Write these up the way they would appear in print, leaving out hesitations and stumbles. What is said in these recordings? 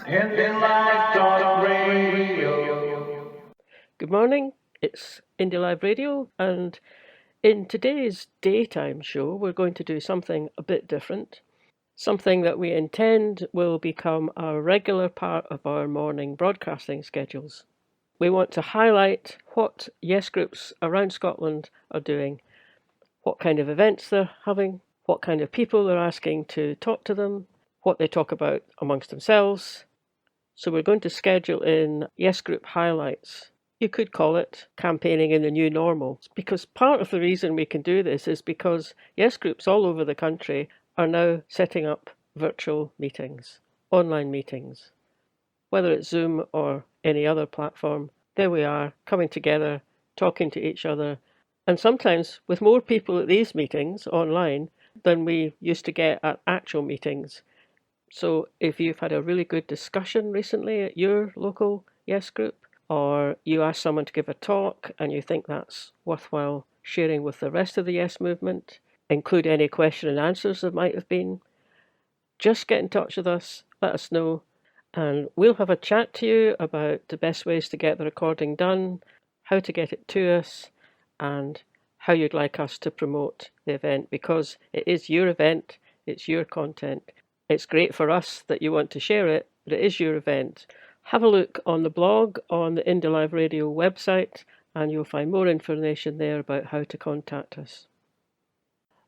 Indie Live Talk Radio. Good morning, it's Indie Live Radio, and in today's daytime show, we're going to do something a bit different, something that we intend will become a regular part of our morning broadcasting schedules. We want to highlight what Yes groups around Scotland are doing, what kind of events they're having, what kind of people they're asking to talk to them, what they talk about amongst themselves. So we're going to schedule in Yes Group highlights. You could call it campaigning in the new normal, because part of the reason we can do this is because Yes Groups all over the country are now setting up virtual meetings, online meetings. Whether it's Zoom or any other platform, there we are, coming together, talking to each other, and sometimes with more people at these meetings online than we used to get at actual meetings. So if you've had a really good discussion recently at your local Yes group, or you ask someone to give a talk and you think that's worthwhile sharing with the rest of the Yes movement, include any question and answers there might have been, just get in touch with us, let us know, and we'll have a chat to you about the best ways to get the recording done, how to get it to us, and how you'd like us to promote the event, because it is your event, it's your content. It's great for us that you want to share it, but it is your event. Have a look on the blog on the Indie Live Radio website, and you'll find more information there about how to contact us.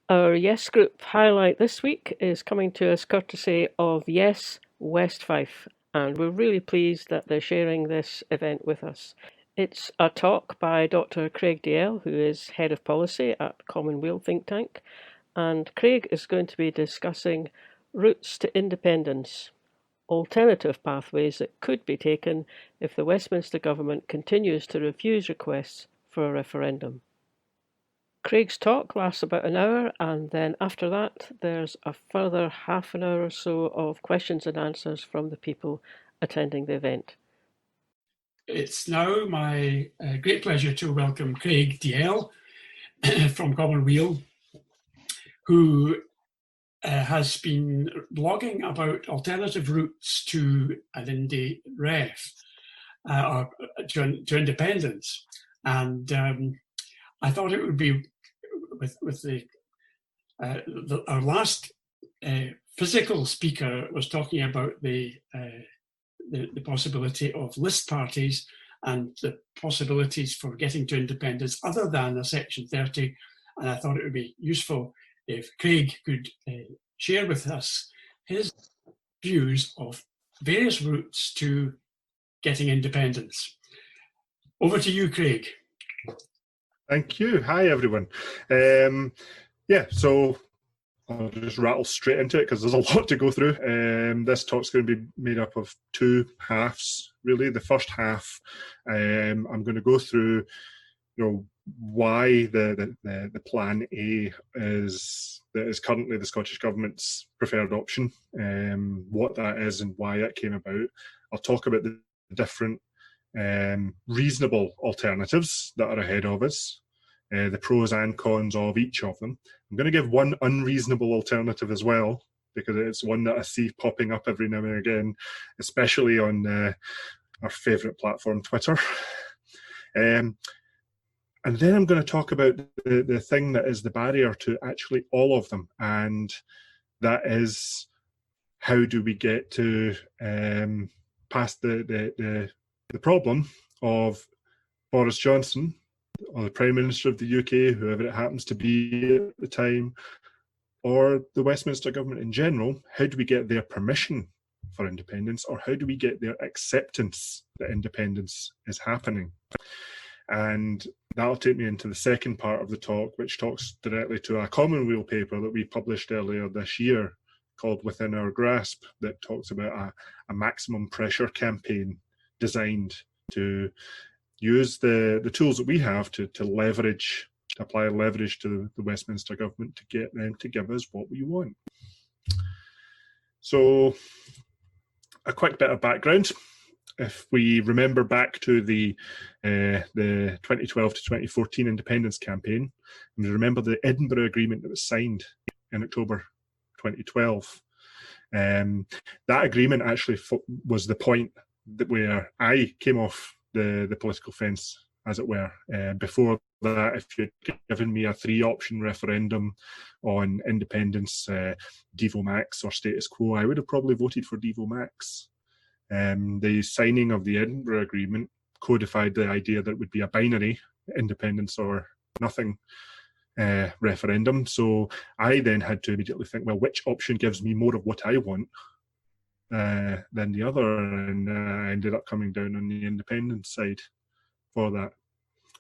Our Yes Group highlight this week is coming to us courtesy of Yes West Fife, and we're really pleased that they're sharing this event with us. It's a talk by Dr. Craig Dalziel, who is Head of Policy at Commonweal think tank, and Craig is going to be discussing routes to independence, alternative pathways that could be taken if the Westminster Government continues to refuse requests for a referendum. Craig's talk lasts about an hour, and then after that there's a further half an hour or so of questions and answers from the people attending the event. It's now my great pleasure to welcome Craig Dalziel from Commonweal, who has been blogging about alternative routes to an indie ref, or to independence. And I thought it would be with our last physical speaker was talking about the possibility of list parties and the possibilities for getting to independence other than a Section 30. And I thought it would be useful if Craig could share with us his views of various routes to getting independence. Over to you, Craig. Thank you. Hi, everyone. So I'll just rattle straight into it because there's a lot to go through. This talk's going to be made up of two halves, really. The first half, I'm going to go through, why the Plan A is currently the Scottish Government's preferred option, what that is and why it came about. I'll talk about the different reasonable alternatives that are ahead of us, the pros and cons of each of them. I'm going to give one unreasonable alternative as well, because it's one that I see popping up every now and again, especially on our favourite platform, Twitter. And then I'm going to talk about the thing that is the barrier to actually all of them, and that is, how do we get to past the problem of Boris Johnson, or the Prime Minister of the UK, whoever it happens to be at the time, or the Westminster Government in general. How do we get their permission for independence, or how do we get their acceptance that independence is happening? And that'll take me into the second part of the talk, which talks directly to a Commonweal paper that we published earlier this year called Within Our Grasp, that talks about a maximum pressure campaign designed to use the tools that we have to apply leverage to the Westminster Government to get them to give us what we want. So, a quick bit of background. If we remember back to the 2012 to 2014 independence campaign, and we remember the Edinburgh Agreement that was signed in October 2012, That agreement actually was the point where I came off the political fence, as it were. Before that, if you'd given me a 3-option referendum on independence, Devo Max or status quo, I would have probably voted for Devo Max. The signing of the Edinburgh Agreement codified the idea that it would be a binary independence or nothing referendum. So I then had to immediately think, well, which option gives me more of what I want than the other? And I ended up coming down on the independence side for that.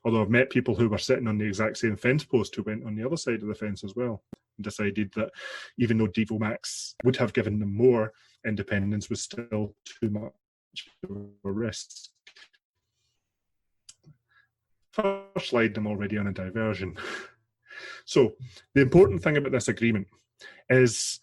Although I've met people who were sitting on the exact same fence post who went on the other side of the fence as well, and decided that even though Devo Max would have given them more, independence was still too much of a risk. First slide, I'm already on a diversion. So the important thing about this agreement is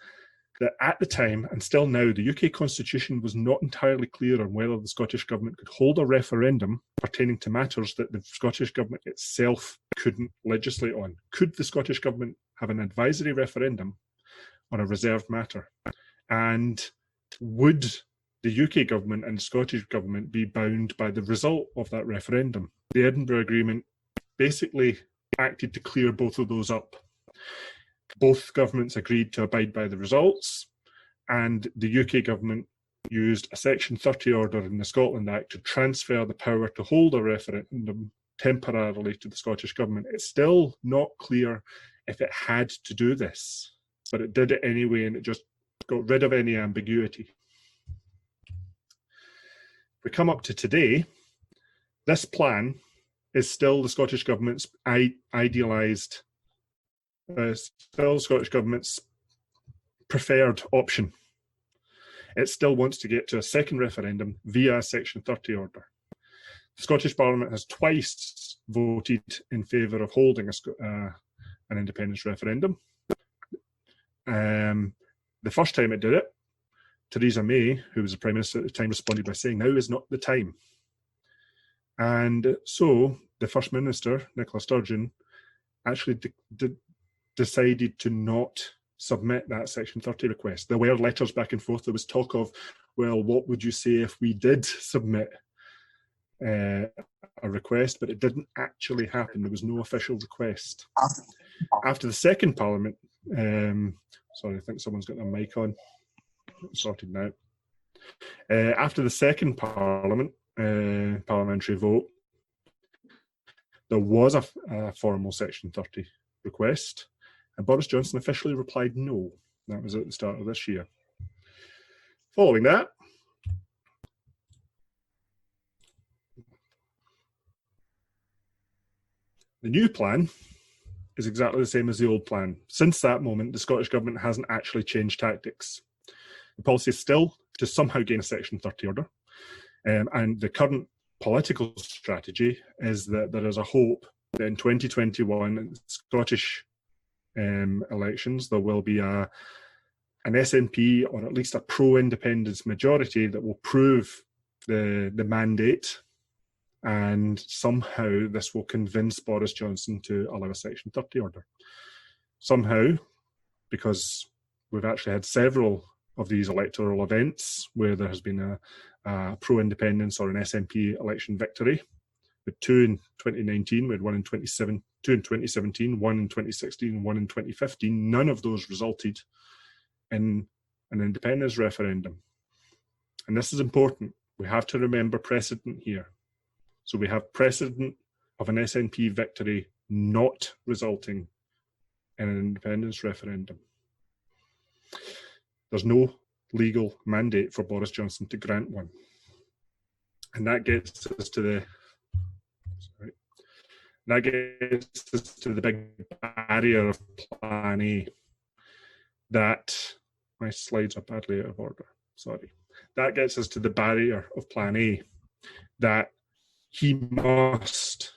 that at the time, and still now, the UK Constitution was not entirely clear on whether the Scottish Government could hold a referendum pertaining to matters that the Scottish Government itself couldn't legislate on. Could the Scottish Government have an advisory referendum on a reserved matter? And would the UK Government and the Scottish Government be bound by the result of that referendum? The Edinburgh Agreement basically acted to clear both of those up. Both governments agreed to abide by the results, and the UK government used a Section 30 order in the Scotland Act to transfer the power to hold a referendum temporarily to the Scottish government. It's still not clear if it had to do this, but it did it anyway, and it just got rid of any ambiguity. We come up to today, this plan is still the Scottish government's idealised, still the Scottish government's preferred option. It still wants to get to a second referendum via a Section 30 order. The Scottish Parliament has twice voted in favour of holding an independence referendum. The first time it did it, Theresa May, who was the Prime Minister at the time, responded by saying, now is not the time. And so the First Minister, Nicola Sturgeon, actually decided to not submit that Section 30 request. There were letters back and forth. There was talk of, well, what would you say if we did submit a request? But it didn't actually happen. There was no official request. After the second Parliament, sorry, I think someone's got their mic on. Sorted now. After the second parliamentary vote, there was a formal Section 30 request, and Boris Johnson officially replied no. That was at the start of this year. Following that, the new plan is exactly the same as the old plan. Since that moment, the Scottish Government hasn't actually changed tactics. The policy is still to somehow gain a Section 30 order, and the current political strategy is that there is a hope that in 2021 Scottish elections there will be an SNP or at least a pro-independence majority that will prove the mandate, and somehow this will convince Boris Johnson to allow a Section 30 order. Somehow, because we've actually had several of these electoral events where there has been a pro-independence or an SNP election victory. With 2 in 2019, we had 1 in 2 in 2017, 1 in 2016, 1 in 2015. None of those resulted in an independence referendum. And this is important. We have to remember precedent here. So we have precedent of an SNP victory not resulting in an independence referendum. There's no legal mandate for Boris Johnson to grant one. And that gets us to the big barrier of Plan A. That, my slides are badly out of order, sorry. That gets us to the barrier of Plan A, that he must,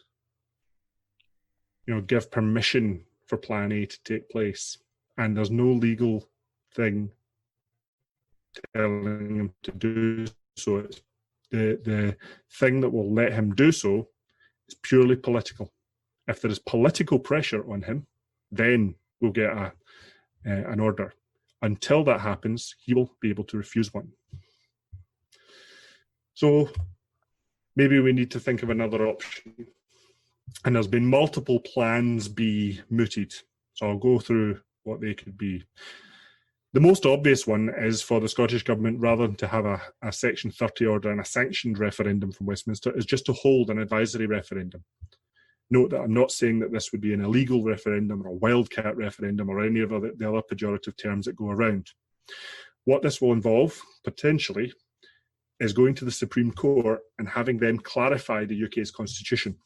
give permission for Plan A to take place. And there's no legal thing telling him to do so. It's the thing that will let him do so is purely political. If there is political pressure on him, then we'll get an order. until that happens, he will be able to refuse one. So maybe we need to think of another option. And there's been multiple plans B mooted. So I'll go through what they could be. The most obvious one is for the Scottish Government, rather than to have a Section 30 order and a sanctioned referendum from Westminster, is just to hold an advisory referendum. Note that I'm not saying that this would be an illegal referendum or a wildcat referendum or any of the other pejorative terms that go around. What this will involve, potentially, is going to the Supreme Court and having them clarify the UK's constitution.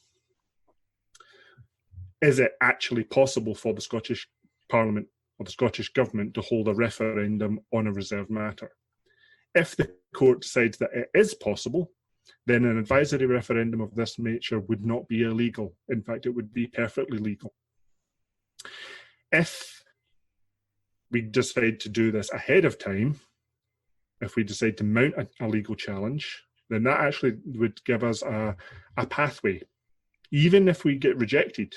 Is it actually possible for the Scottish Parliament or the Scottish Government to hold a referendum on a reserved matter? If the court decides that it is possible, then an advisory referendum of this nature would not be illegal. In fact, it would be perfectly legal. If we decide to do this ahead of time, if we decide to mount a legal challenge, then that actually would give us a pathway, even if we get rejected,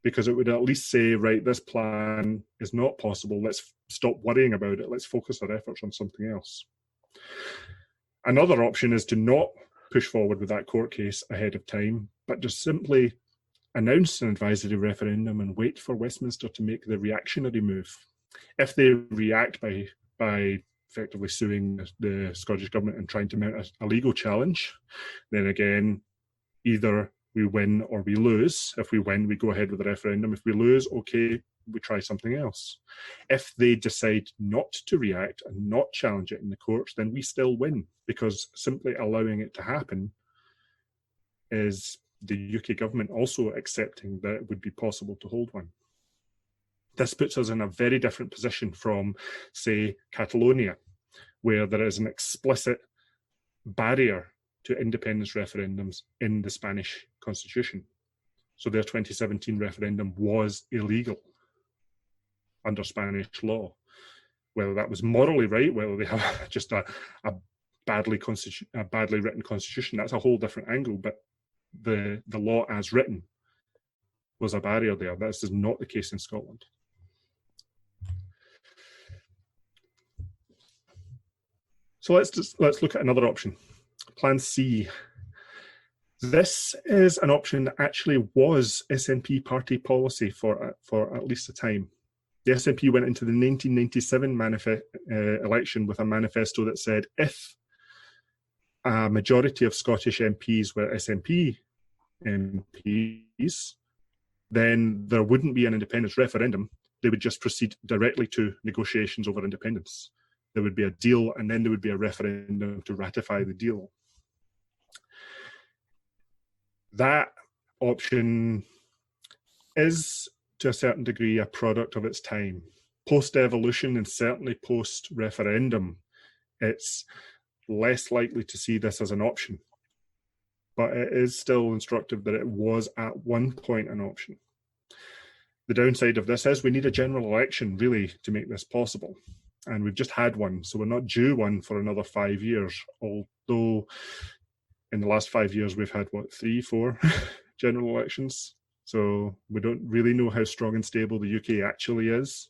because it would at least say, right, this plan is not possible. Let's stop worrying about it. Let's focus our efforts on something else. Another option is to not push forward with that court case ahead of time, but just simply announce an advisory referendum and wait for Westminster to make the reactionary move. If they react by effectively suing the Scottish Government and trying to mount a legal challenge, then again, either we win or we lose. If we win, we go ahead with the referendum. If we lose, okay, we try something else. If they decide not to react and not challenge it in the courts, then we still win, because simply allowing it to happen is the UK government also accepting that it would be possible to hold one. This puts us in a very different position from, say, Catalonia, where there is an explicit barrier to independence referendums in the Spanish constitution. So their 2017 referendum was illegal under Spanish law. Whether that was morally right, whether they have just a badly written constitution, that's a whole different angle, but the law as written was a barrier there. This is not the case in Scotland. So let's look at another option. Plan C. This is an option that actually was SNP party policy for at least a time. The SNP went into the 1997 election with a manifesto that said if a majority of Scottish MPs were SNP MPs, then there wouldn't be an independence referendum. They would just proceed directly to negotiations over independence. There would be a deal, and then there would be a referendum to ratify the deal. That option is, to a certain degree, a product of its time. Post-evolution and certainly post-referendum, it's less likely to see this as an option. But it is still instructive that it was at one point an option. The downside of this is we need a general election, really, to make this possible. And we've just had one, so we're not due one for another 5 years, although in the last 5 years we've had, 3, 4 general elections. So we don't really know how strong and stable the UK actually is.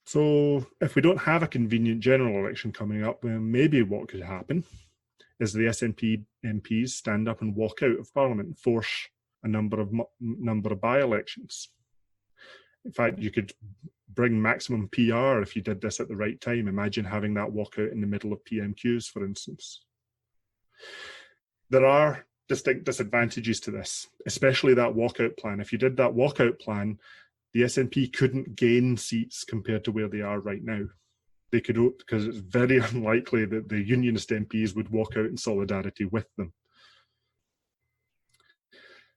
So if we don't have a convenient general election coming up, then maybe what could happen is the SNP MPs stand up and walk out of Parliament and force a number of by-elections. In fact, you could bring maximum PR if you did this at the right time. Imagine having that walkout in the middle of PMQs, for instance. There are distinct disadvantages to this, especially that walkout plan. If you did that walkout plan, the SNP couldn't gain seats compared to where they are right now. They could, because it's very unlikely that the Unionist MPs would walk out in solidarity with them.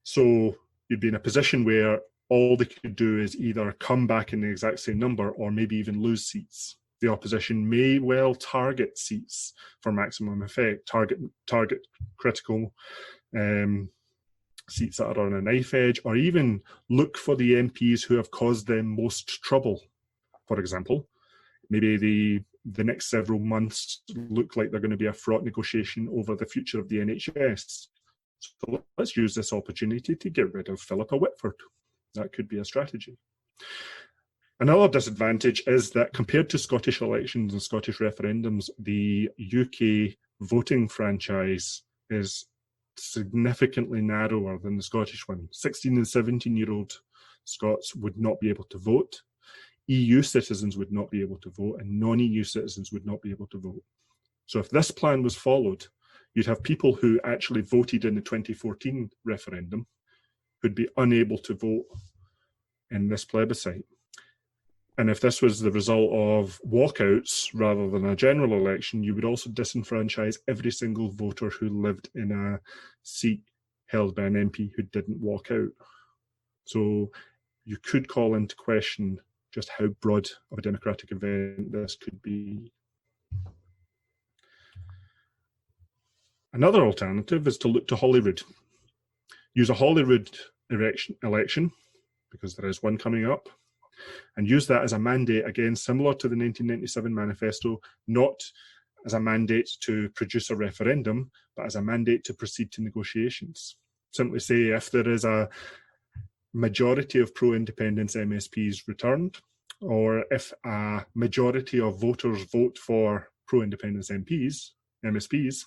So you'd be in a position where all they could do is either come back in the exact same number or maybe even lose seats. The opposition may well target seats for maximum effect, target critical seats that are on a knife edge, or even look for the MPs who have caused them most trouble. For example, maybe the next several months look like they're going to be a fraught negotiation over the future of the NHS. So let's use this opportunity to get rid of Philippa Whitford. That could be a strategy. Another disadvantage is that compared to Scottish elections and Scottish referendums, the UK voting franchise is significantly narrower than the Scottish one. 16 and 17-year-old Scots would not be able to vote. EU citizens would not be able to vote, and non-EU citizens would not be able to vote. So if this plan was followed, you'd have people who actually voted in the 2014 referendum who'd be unable to vote in this plebiscite. And if this was the result of walkouts rather than a general election, you would also disenfranchise every single voter who lived in a seat held by an MP who didn't walk out. So you could call into question just how broad of a democratic event this could be. Another alternative is to look to Holyrood. Use a Holyrood election, because there is one coming up, and use that as a mandate, again, similar to the 1997 manifesto, not as a mandate to produce a referendum, but as a mandate to proceed to negotiations. Simply say if there is a majority of pro-independence MSPs returned, or if a majority of voters vote for pro-independence MSPs,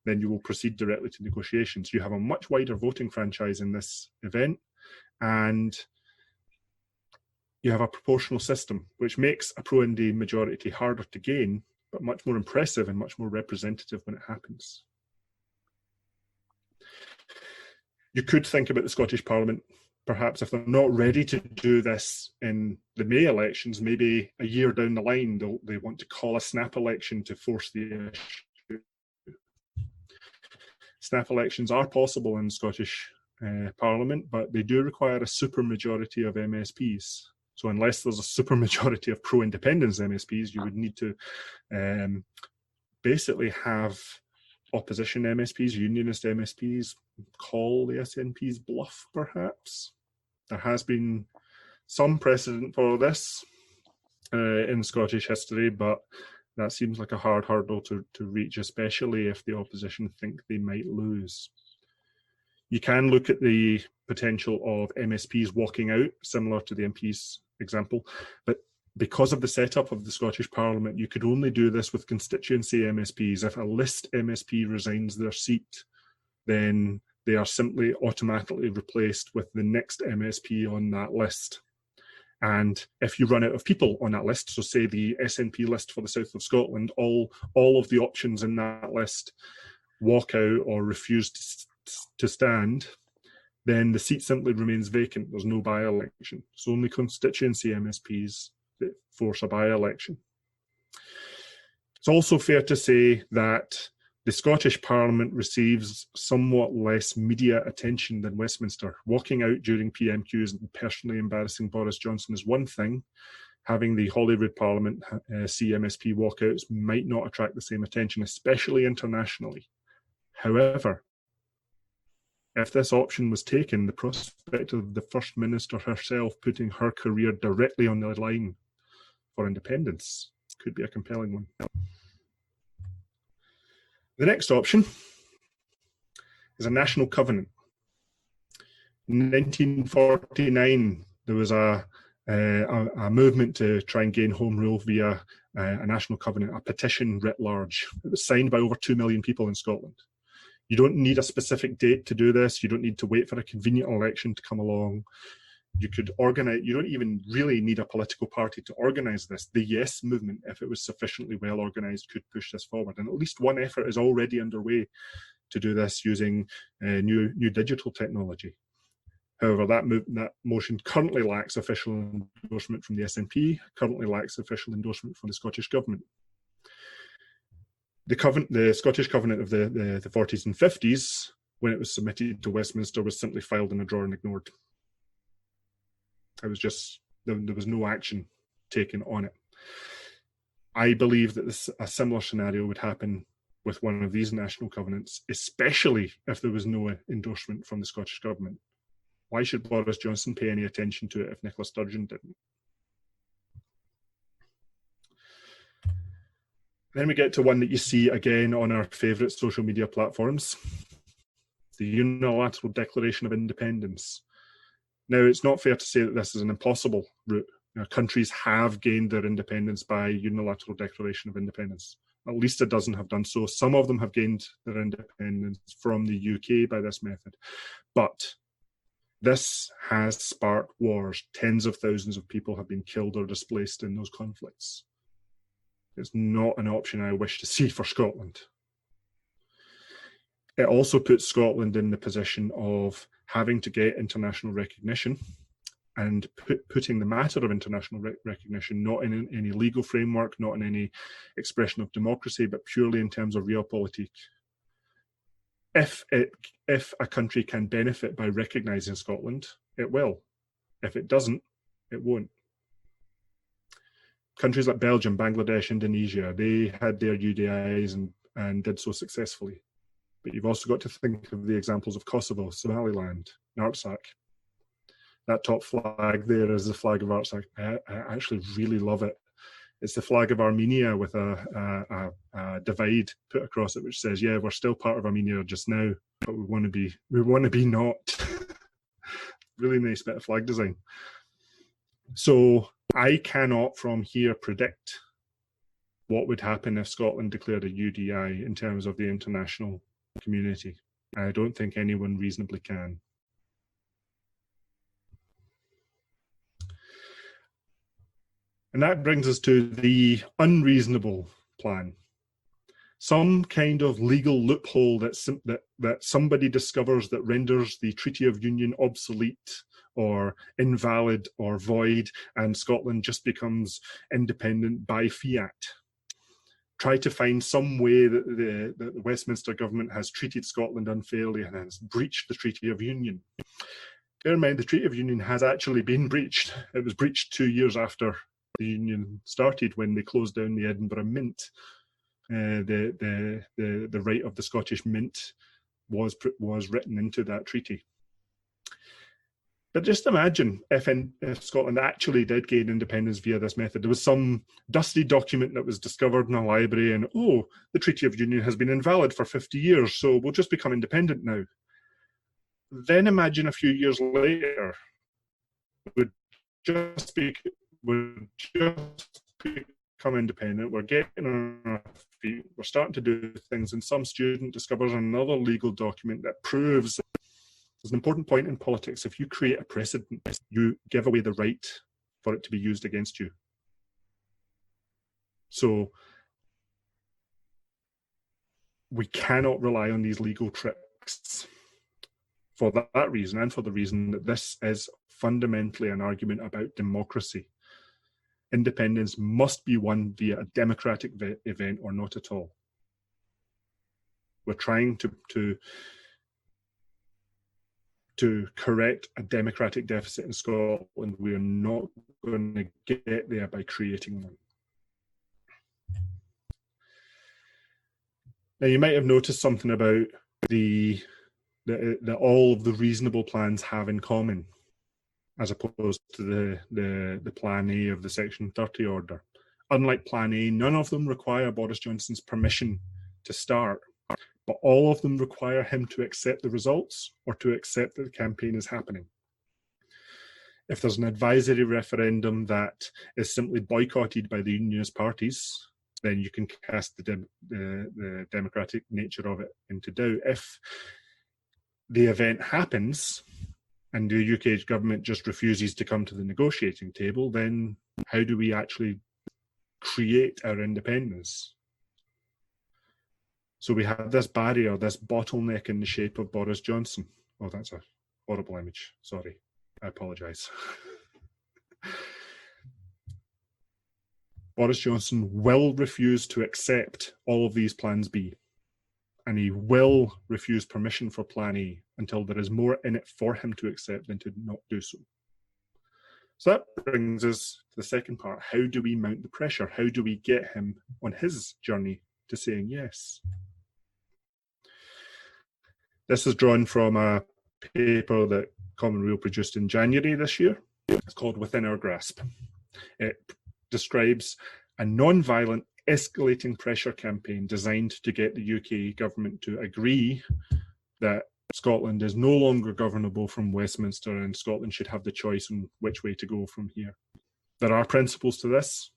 then you will proceed directly to negotiations. You have a much wider voting franchise in this event, and you have a proportional system, which makes a pro-Indy majority harder to gain, but much more impressive and much more representative when it happens. You could think about the Scottish Parliament, perhaps if they're not ready to do this in the May elections, maybe a year down the line, they want to call a snap election to force the issue. Snap elections are possible in Scottish Parliament, but they do require a supermajority of MSPs. So unless there's a supermajority of pro-independence MSPs, you would need to basically have opposition MSPs, unionist MSPs, call the SNP's bluff, perhaps. There has been some precedent for this in Scottish history, but that seems like a hard hurdle to reach, especially if the opposition think they might lose. You can look at the potential of MSPs walking out, similar to the MP's example, but because of the setup of the Scottish Parliament, you could only do this with constituency MSPs. If a list MSP resigns their seat, then they are simply automatically replaced with the next MSP on that list. And if you run out of people on that list, so say the SNP list for the south of Scotland, all of the options in that list walk out or refuse to stand, then the seat simply remains vacant. There's no by-election. It's only constituency MSPs that force a by-election. It's also fair to say that the Scottish Parliament receives somewhat less media attention than Westminster. Walking out during PMQs and personally embarrassing Boris Johnson is one thing. Having the Holyrood Parliament see MSP walkouts might not attract the same attention, especially internationally. However, if this option was taken, the prospect of the First Minister herself putting her career directly on the line for independence could be a compelling one. The next option is a national covenant. In 1949, there was a movement to try and gain home rule via a national covenant, a petition writ large. It was signed by over 2 million people in Scotland. You don't need a specific date to do this. You don't need to wait for a convenient election to come along. You could organise, you don't even really need a political party to organise this. The Yes movement, if it was sufficiently well organised, could push this forward. And at least one effort is already underway to do this using new digital technology. However, that motion currently lacks official endorsement from the SNP, currently lacks official endorsement from the Scottish Government. The Scottish Covenant of the 40s and 50s, when it was submitted to Westminster, was simply filed in a drawer and ignored. It was just, there was no action taken on it. I believe that a similar scenario would happen with one of these national covenants, especially if there was no endorsement from the Scottish Government. Why should Boris Johnson pay any attention to it if Nicola Sturgeon didn't? Then we get to one that you see again on our favourite social media platforms, the Unilateral Declaration of Independence. Now, it's not fair to say that this is an impossible route. Countries have gained their independence by unilateral declaration of independence. At least a dozen have done so. Some of them have gained their independence from the UK by this method. But this has sparked wars. Tens of thousands of people have been killed or displaced in those conflicts. It's not an option I wish to see for Scotland. It also puts Scotland in the position of having to get international recognition and putting the matter of international recognition not in any legal framework, not in any expression of democracy, but purely in terms of realpolitik. If a country can benefit by recognising Scotland, it will. If it doesn't, it won't. Countries like Belgium, Bangladesh, Indonesia, they had their UDIs and did so successfully. But you've also got to think of the examples of Kosovo, Somaliland, and Artsakh. That top flag there is the flag of Artsakh. I actually really love it. It's the flag of Armenia with a divide put across it, which says, "Yeah, we're still part of Armenia just now, but we want to be not." Really nice bit of flag design. So I cannot from here predict what would happen if Scotland declared a UDI in terms of the international community. I don't think anyone reasonably can. And that brings us to the unreasonable plan. Some kind of legal loophole that somebody discovers that renders the Treaty of Union obsolete or invalid or void, and Scotland just becomes independent by fiat. Try to find some way that the Westminster government has treated Scotland unfairly and has breached the Treaty of Union. Bear in mind, the Treaty of Union has actually been breached. It was breached 2 years after the Union started, when they closed down the Edinburgh Mint. The right of the Scottish Mint was written into that treaty. But just imagine if Scotland actually did gain independence via this method. There was some dusty document that was discovered in a library, and the Treaty of Union has been invalid for 50 years, so we'll just become independent now. Then imagine a few years later, would just become independent, we're getting on our feet, we're starting to do things, and some student discovers another legal document that proves that there's an important point in politics. If you create a precedent, you give away the right for it to be used against you. So we cannot rely on these legal tricks for that reason, and for the reason that this is fundamentally an argument about democracy. Independence must be won via a democratic event or not at all. We're trying to correct a democratic deficit in Scotland. We are not going to get there by creating one. Now, you might have noticed something about that all of the reasonable plans have in common, as opposed to the Plan A of the Section 30 order. Unlike Plan A, none of them require Boris Johnson's permission to start, but all of them require him to accept the results or to accept that the campaign is happening. If there's an advisory referendum that is simply boycotted by the unionist parties, then you can cast the democratic nature of it into doubt. If the event happens and the UK government just refuses to come to the negotiating table, then how do we actually create our independence? So we have this barrier, this bottleneck in the shape of Boris Johnson. Oh, that's a horrible image. Sorry, I apologise. Boris Johnson will refuse to accept all of these plans B, and he will refuse permission for Plan A until there is more in it for him to accept than to not do so. So that brings us to the second part. How do we mount the pressure? How do we get him on his journey to saying yes? This is drawn from a paper that Commonweal produced in January this year. It's called Within Our Grasp. It describes a non-violent escalating pressure campaign designed to get the UK government to agree that Scotland is no longer governable from Westminster, and Scotland should have the choice on which way to go from here. There are principles to this.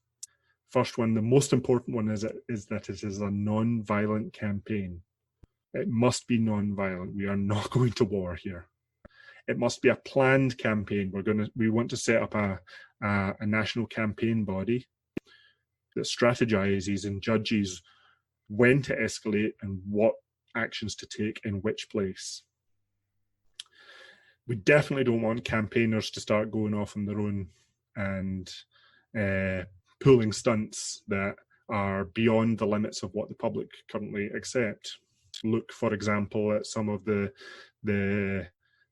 First one, the most important one, is that it is a non-violent campaign. It must be non-violent. We are not going to war here. It must be a planned campaign. We want to set up a national campaign body that strategizes and judges when to escalate and what actions to take in which place. We definitely don't want campaigners to start going off on their own and pulling stunts that are beyond the limits of what the public currently accept. Look, for example, at some of the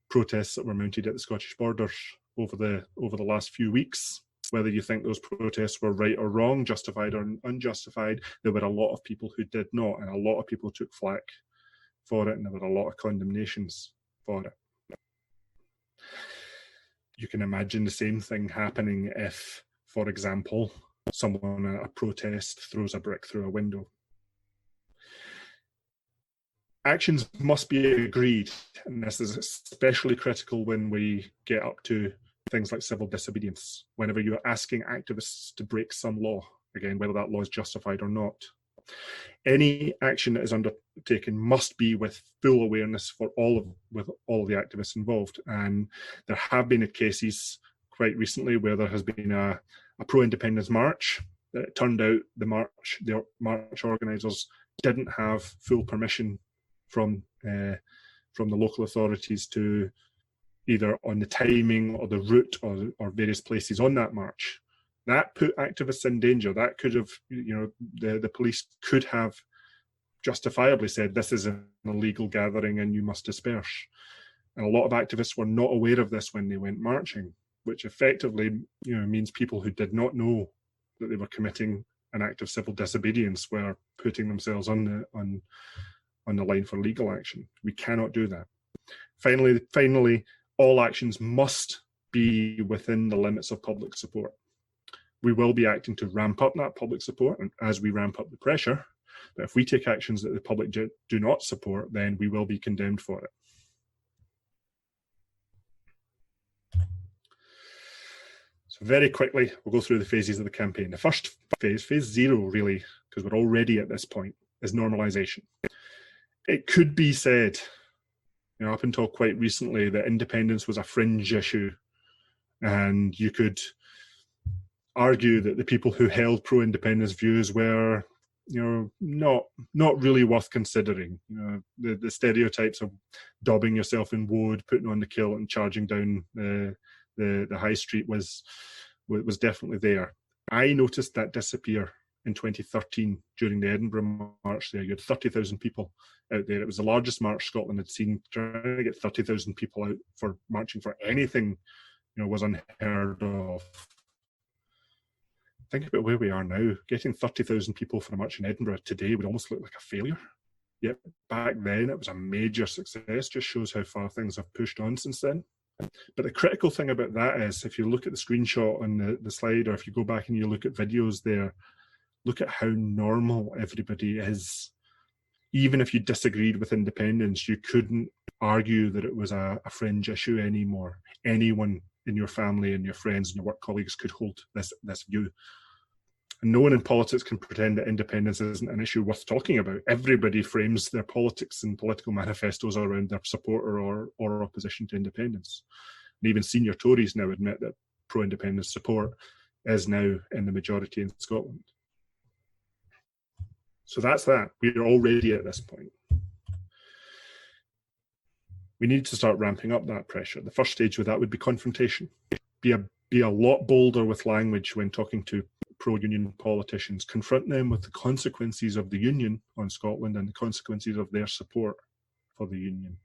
protests that were mounted at the Scottish borders over the last few weeks. Whether you think those protests were right or wrong, justified or unjustified, there were a lot of people who did not, and a lot of people took flack for it, and there were a lot of condemnations for it. You can imagine the same thing happening if, for example, someone at a protest throws a brick through a window. Actions must be agreed, and this is especially critical when we get up to things like civil disobedience, whenever you're asking activists to break some law, again, whether that law is justified or not. Any action that is undertaken must be with full awareness for all of the activists involved. And there have been cases quite recently where there has been a pro-independence march. It turned out the march organisers didn't have full permission from the local authorities to either on the timing or the route or various places on that march. That put activists in danger. That could have, the police could have justifiably said, this is an illegal gathering and you must disperse. And a lot of activists were not aware of this when they went marching, which effectively, means people who did not know that they were committing an act of civil disobedience were putting themselves on the line for legal action. We cannot do that. Finally, all actions must be within the limits of public support. We will be acting to ramp up that public support and as we ramp up the pressure, but if we take actions that the public do not support, then we will be condemned for it. So very quickly, we'll go through the phases of the campaign. The first phase 0 really, because we're already at this point, is normalisation. It could be said, up until quite recently, that independence was a fringe issue, and you could argue that the people who held pro-independence views were, not really worth considering. The stereotypes of daubing yourself in woad, putting on the kilt, and charging down the high street was definitely there. I noticed that disappear in 2013 during the Edinburgh March. There, you had 30,000 people out there. It was the largest march Scotland had seen. Trying to get 30,000 people out for marching for anything, was unheard of. Think about where we are now. Getting 30,000 people for a march in Edinburgh today would almost look like a failure. Yet back then it was a major success. Just shows how far things have pushed on since then. But the critical thing about that is, if you look at the screenshot on the slide, or if you go back and you look at videos there, look at how normal everybody is. Even if you disagreed with independence, you couldn't argue that it was a fringe issue anymore. Anyone in your family and your friends and your work colleagues could hold this view. And no one in politics can pretend that independence isn't an issue worth talking about. Everybody frames their politics and political manifestos around their support or opposition to independence. And even senior Tories now admit that pro-independence support is now in the majority in Scotland. So that's that. We're already at this point. We need to start ramping up that pressure. The first stage with that would be confrontation. Be a lot bolder with language when talking to pro-union politicians. Confront them with the consequences of the union on Scotland and the consequences of their support for the union.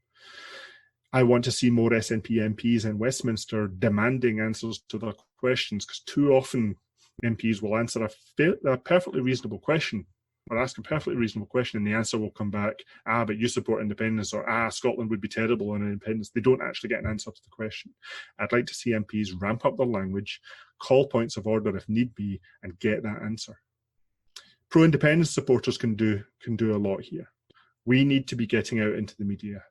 I want to see more SNP MPs in Westminster demanding answers to their questions, because too often MPs will answer a perfectly reasonable question, or ask a perfectly reasonable question, and the answer will come back, but you support independence, or Scotland would be terrible on independence. They don't actually get an answer to the question. I'd like to see MPs ramp up their language, call points of order if need be, and get that answer. Pro-independence supporters can do a lot here. We need to be getting out into the media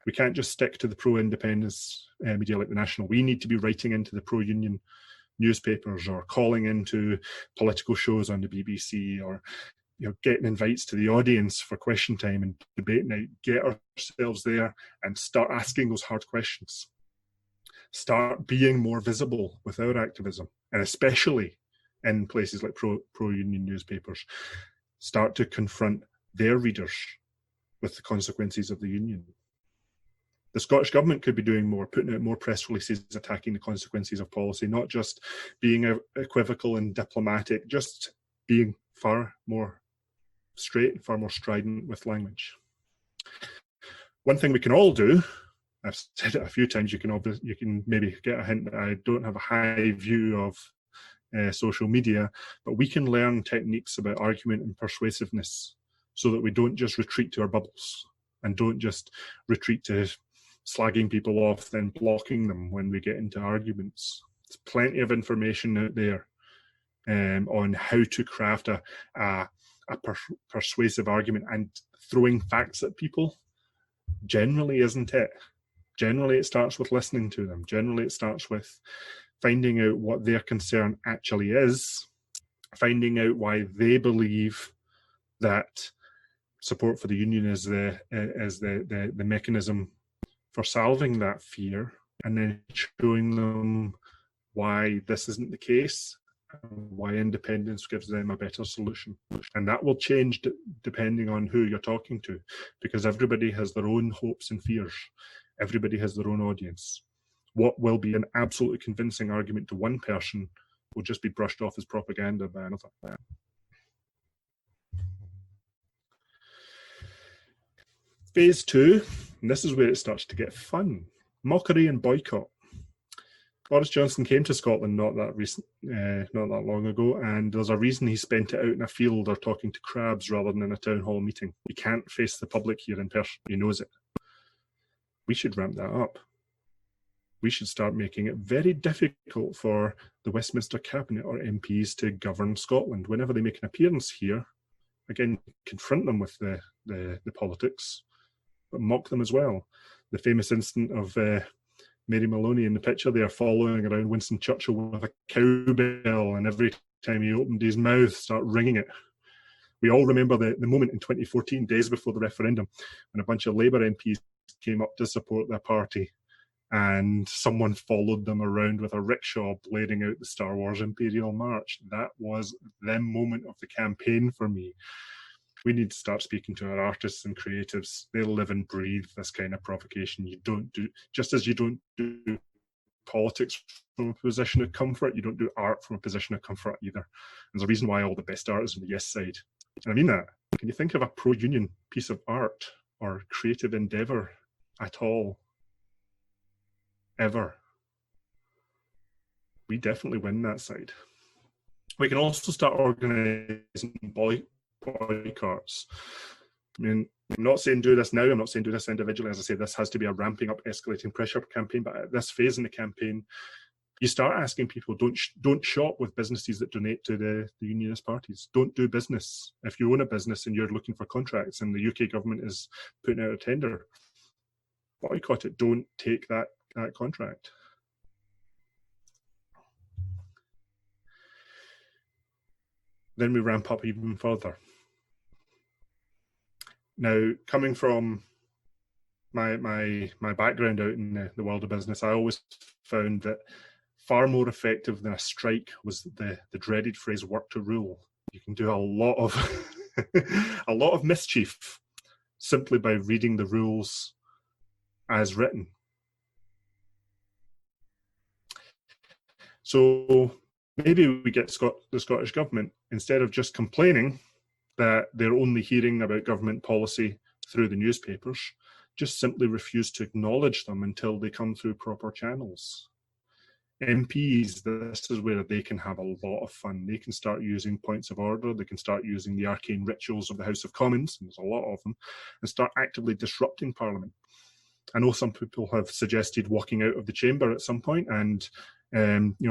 We can't just stick to the pro-independence media like the National. We need to be writing into the pro-union newspapers, or calling into political shows on the BBC, or getting invites to the audience for question time and debate night. Get ourselves there and start asking those hard questions. Start being more visible with our activism, and especially in places like pro-union newspapers. Start to confront their readers with the consequences of the union. The Scottish Government could be doing more, putting out more press releases attacking the consequences of policy, not just being equivocal and diplomatic, just being far more straight, far more strident with language. One thing we can all do, I've said it a few times, you can maybe get a hint that I don't have a high view of social media, but we can learn techniques about argument and persuasiveness so that we don't just retreat to our bubbles and don't just retreat to slagging people off, then blocking them when we get into arguments. There's plenty of information out there on how to craft a persuasive argument, and throwing facts at people generally isn't it. Generally, it starts with listening to them. Generally, it starts with finding out what their concern actually is, finding out why they believe that support for the union is the mechanism for salving that fear, and then showing them why this isn't the case, why independence gives them a better solution. And that will change depending on who you're talking to, because everybody has their own hopes and fears. Everybody has their own audience. What will be an absolutely convincing argument to one person will just be brushed off as propaganda by another. Phase 2, and this is where it starts to get fun. Mockery and boycott. Boris Johnson came to Scotland not that long ago, and there's a reason he spent it out in a field or talking to crabs rather than in a town hall meeting. He can't face the public here in person. He knows it. We should ramp that up. We should start making it very difficult for the Westminster Cabinet or MPs to govern Scotland. Whenever they make an appearance here, again, confront them with the politics, but mock them as well. The famous incident of Mary Maloney in the picture there following around Winston Churchill with a cowbell, and every time he opened his mouth, start ringing it. We all remember the moment in 2014, days before the referendum, when a bunch of Labour MPs came up to support their party, and someone followed them around with a rickshaw blaring out the Star Wars Imperial March. That was the moment of the campaign for me. We need to start speaking to our artists and creatives. They live and breathe this kind of provocation. You don't do, just as you don't do politics from a position of comfort, you don't do art from a position of comfort either. There's a reason why all the best art is on the yes side. And I mean that. Can you think of a pro-union piece of art or creative endeavour at all? Ever? We definitely win that side. We can also start organising boycotts. I mean, I'm not saying do this now, I'm not saying do this individually. As I say, this has to be a ramping up, escalating pressure campaign, but at this phase in the campaign, you start asking people, don't shop with businesses that donate to the unionist parties. Don't do business. If you own a business and you're looking for contracts and the UK government is putting out a tender, boycott it. Don't take that contract. Then we ramp up even further. Now, coming from my background out in the world of business, I always found that far more effective than a strike was the dreaded phrase "work to rule." You can do a lot of a lot of mischief simply by reading the rules as written. So maybe we get the Scottish Government, instead of just complaining that they're only hearing about government policy through the newspapers, just simply refuse to acknowledge them until they come through proper channels. MPs, this is where they can have a lot of fun. They can start using points of order, they can start using the arcane rituals of the House of Commons, and there's a lot of them, and start actively disrupting Parliament. I know some people have suggested walking out of the chamber at some point, and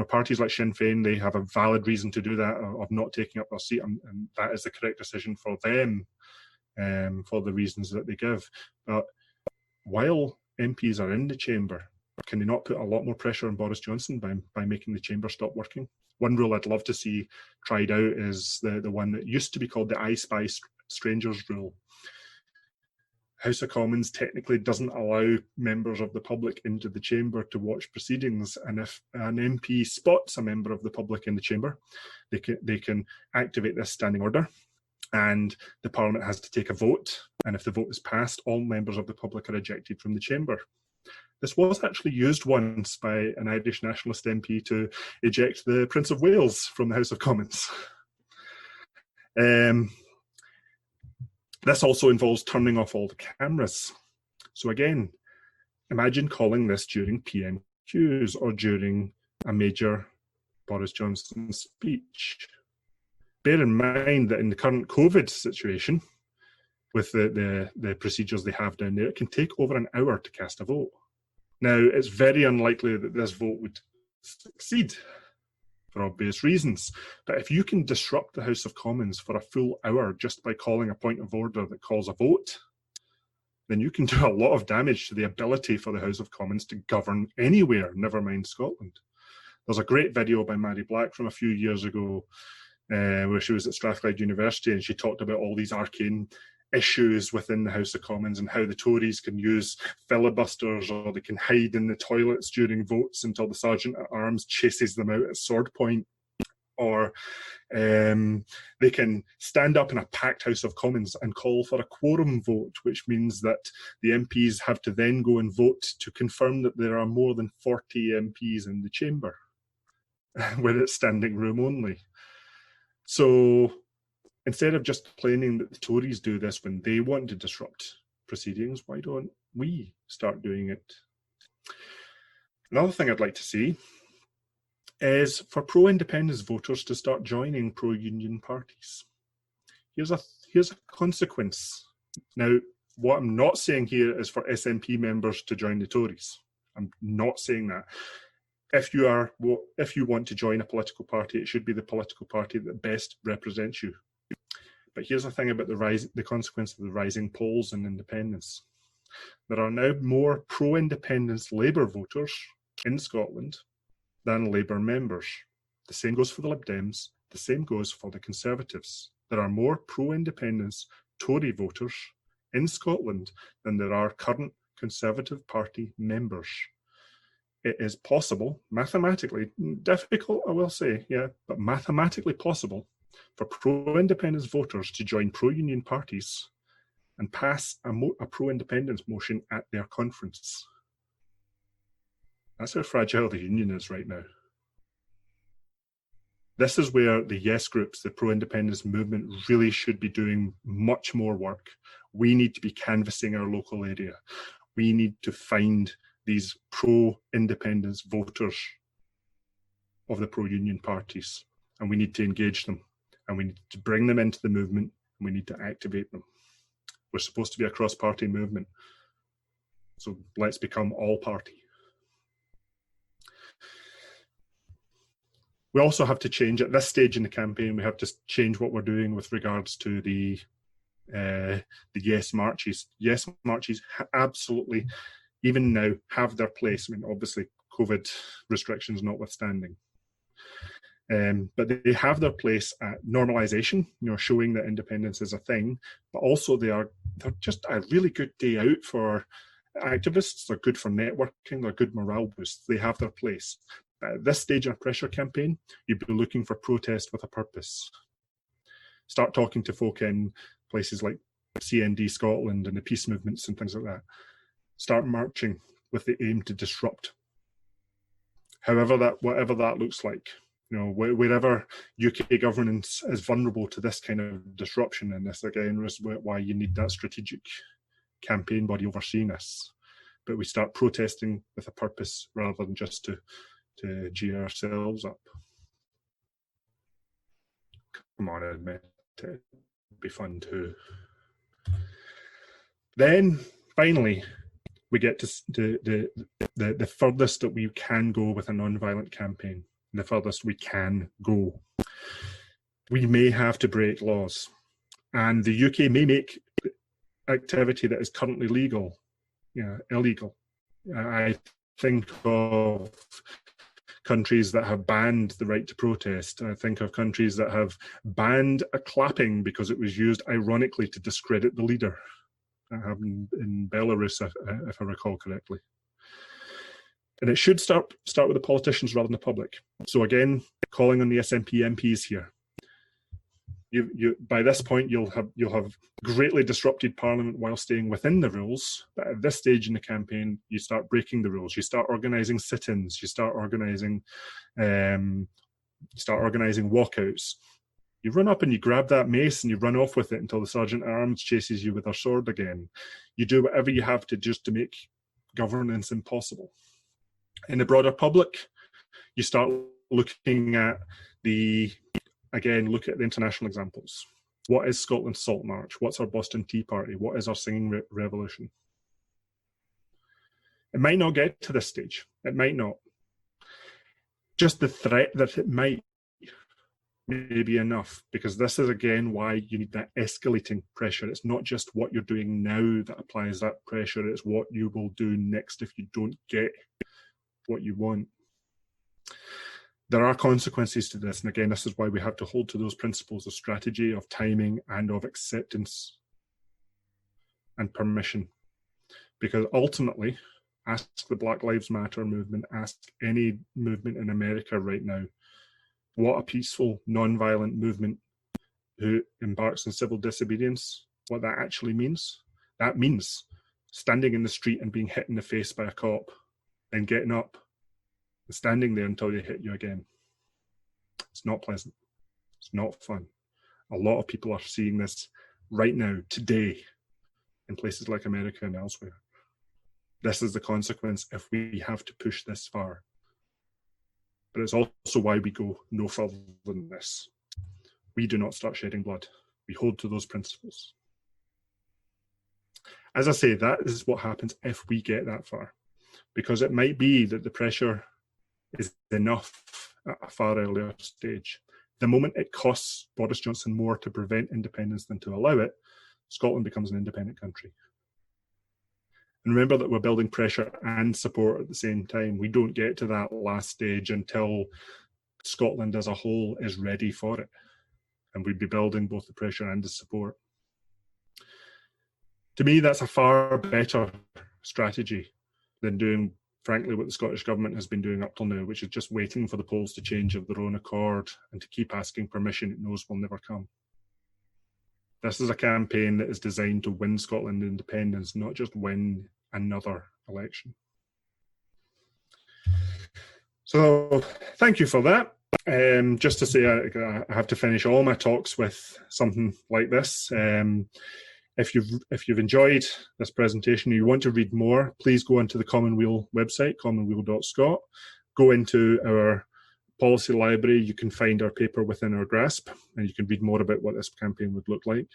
parties like Sinn Féin, they have a valid reason to do that, of not taking up their seat, and that is the correct decision for them, for the reasons that they give. But while MPs are in the chamber, can they not put a lot more pressure on Boris Johnson by making the chamber stop working? One rule I'd love to see tried out is the one that used to be called the I Spy Strangers rule. House of Commons technically doesn't allow members of the public into the chamber to watch proceedings, and if an MP spots a member of the public in the chamber, they can activate this standing order, and the Parliament has to take a vote, and if the vote is passed, all members of the public are ejected from the chamber. This was actually used once by an Irish nationalist MP to eject the Prince of Wales from the House of Commons. This also involves turning off all the cameras. So again, imagine calling this during PMQs or during a major Boris Johnson speech. Bear in mind that in the current COVID situation, with the procedures they have down there, it can take over an hour to cast a vote. Now, it's very unlikely that this vote would succeed for obvious reasons. But if you can disrupt the House of Commons for a full hour just by calling a point of order that calls a vote, then you can do a lot of damage to the ability for the House of Commons to govern anywhere, never mind Scotland. There's a great video by Mary Black from a few years ago where she was at Strathclyde University, and she talked about all these arcane issues within the House of Commons and how the Tories can use filibusters, or they can hide in the toilets during votes until the Sergeant at Arms chases them out at sword point, or they can stand up in a packed House of Commons and call for a quorum vote, which means that the MPs have to then go and vote to confirm that there are more than 40 MPs in the chamber, where it's standing room only. So instead of just complaining that the Tories do this when they want to disrupt proceedings, why don't we start doing it? Another thing I'd like to see is for pro-independence voters to start joining pro-union parties. Here's a consequence. Now, what I'm not saying here is for SNP members to join the Tories. I'm not saying that. If you want to join a political party, it should be the political party that best represents you. But here's the thing about the consequence of the rising polls and independence. There are now more pro-independence Labour voters in Scotland than Labour members. The same goes for the Lib Dems, the same goes for the Conservatives. There are more pro-independence Tory voters in Scotland than there are current Conservative Party members. It is possible, mathematically, difficult I will say, yeah, but mathematically possible for pro-independence voters to join pro-union parties and pass a pro-independence motion at their conference. That's how fragile the union is right now. This is where the yes groups, the pro-independence movement, really should be doing much more work. We need to be canvassing our local area. We need to find these pro-independence voters of the pro-union parties, and we need to engage them, and we need to bring them into the movement, and we need to activate them. We're supposed to be a cross-party movement, so let's become all-party. We also have to change, at this stage in the campaign, we have to change what we're doing with regards to the yes marches. Yes marches absolutely, even now, have their place. I mean, obviously, COVID restrictions notwithstanding. But they have their place at normalisation, showing that independence is a thing, but also they're just a really good day out for activists. They're good for networking, they're good morale boosts. They have their place. At this stage in a pressure campaign, you'd be looking for protest with a purpose. Start talking to folk in places like CND Scotland and the peace movements and things like that. Start marching with the aim to disrupt. Whatever that looks like. Wherever UK governance is vulnerable to this kind of disruption, and this again is why you need that strategic campaign body overseeing this. But we start protesting with a purpose rather than just to G ourselves up. Come on, admit it. It'd be fun too. Then finally, we get to the furthest that we can go with a non-violent campaign. The furthest we can go. We may have to break laws, and the UK may make activity that is currently legal, illegal. I think of countries that have banned the right to protest. I think of countries that have banned a clapping because it was used ironically to discredit the leader. That happened in Belarus, if I recall correctly. And it should start with the politicians rather than the public. So again, calling on the SNP MPs here. You by this point you'll have greatly disrupted Parliament while staying within the rules. But at this stage in the campaign, you start breaking the rules. You start organising sit-ins. You start organising walkouts. You run up and you grab that mace and you run off with it until the sergeant at arms chases you with their sword again. You do whatever you have to just to make governance impossible. In the broader public, you start looking at look at the international examples. What is Scotland's Salt March? What's our Boston Tea Party? What is our Singing Revolution? It might not get to this stage. It might not. Just the threat that it might may be enough, because this is again why you need that escalating pressure. It's not just what you're doing now that applies that pressure, it's what you will do next if you don't get what you want. There are consequences to this, and again, this is why we have to hold to those principles of strategy, of timing, and of acceptance and permission. Because ultimately, ask the Black Lives Matter movement, ask any movement in America right now, what a peaceful, non-violent movement who embarks on civil disobedience, what that actually means. That means standing in the street and being hit in the face by a cop, and getting up and standing there until they hit you again. It's not pleasant. It's not fun. A lot of people are seeing this right now, today, in places like America and elsewhere. This is the consequence if we have to push this far. But it's also why we go no further than this. We do not start shedding blood. We hold to those principles. As I say, that is what happens if we get that far. Because it might be that the pressure is enough at a far earlier stage. The moment it costs Boris Johnson more to prevent independence than to allow it, Scotland becomes an independent country. And remember that we're building pressure and support at the same time. We don't get to that last stage until Scotland as a whole is ready for it. And we'd be building both the pressure and the support. To me, that's a far better strategy than doing, frankly, what the Scottish Government has been doing up till now, which is just waiting for the polls to change of their own accord and to keep asking permission it knows will never come. This is a campaign that is designed to win Scotland independence, not just win another election. So thank you for that. Just to say, I have to finish all my talks with something like this. If you've enjoyed this presentation and you want to read more, please go onto the Commonweal website, commonweal.scot. Go into our policy library. You can find our paper within our grasp, and you can read more about what this campaign would look like.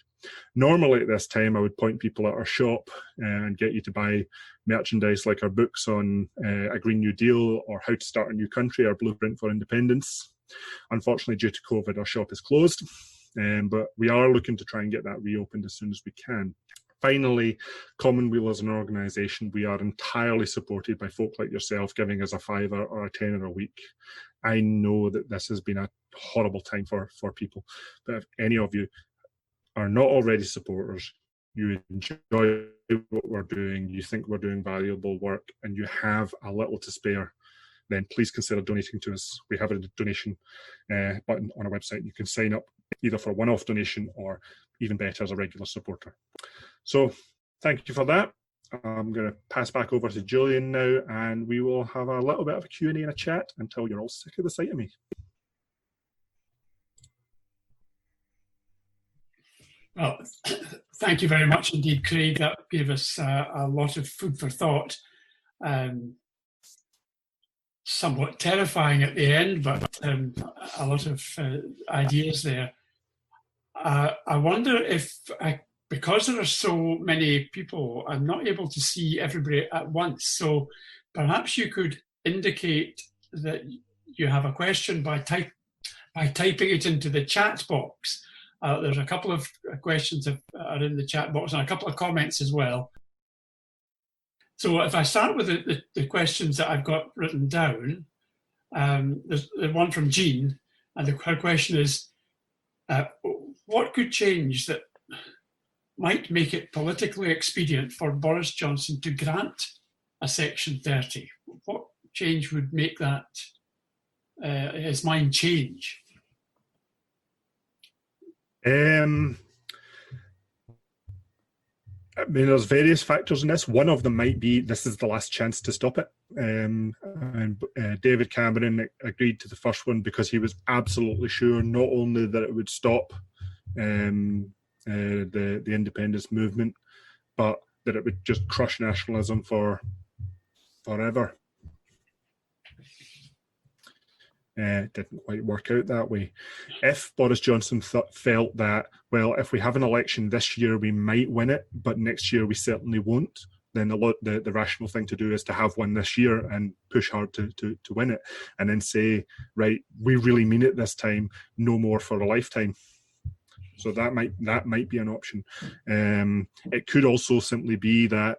Normally at this time, I would point people at our shop and get you to buy merchandise like our books on a Green New Deal or how to start a new country, our blueprint for independence. Unfortunately, due to COVID, our shop is closed. But we are looking to try and get that reopened as soon as we can. Finally, Commonweal as an organisation, we are entirely supported by folk like yourself giving us a £5 or a £10 a week. I know that this has been a horrible time for people, but if any of you are not already supporters, you enjoy what we're doing, you think we're doing valuable work, and you have a little to spare, then please consider donating to us. We have a donation button on our website. You can sign up either for a one-off donation or even better as a regular supporter. So thank you for that. I'm going to pass back over to Julian now, and we will have a little bit of a Q&A and a chat until you're all sick of the sight of me. Well, thank you very much indeed, Craig. That gave us a lot of food for thought. Somewhat terrifying at the end, but a lot of ideas there. I wonder if, because there are so many people, I'm not able to see everybody at once. So perhaps you could indicate that you have a question by typing it into the chat box. There's a couple of questions that are in the chat box and a couple of comments as well. So if I start with the questions that I've got written down, there's one from Jean, and her question is, what could change that might make it politically expedient for Boris Johnson to grant a Section 30? What change would make that his mind change? I mean, there's various factors in this. One of them might be this is the last chance to stop it. And David Cameron agreed to the first one because he was absolutely sure not only that it would stop the independence movement, but that it would just crush nationalism forever. It didn't quite work out that way. If Boris Johnson felt that, well, if we have an election this year, we might win it, but next year we certainly won't, then the rational thing to do is to have one this year and push hard to win it, and then say, right, we really mean it this time, no more for a lifetime. So that might be an option. It could also simply be that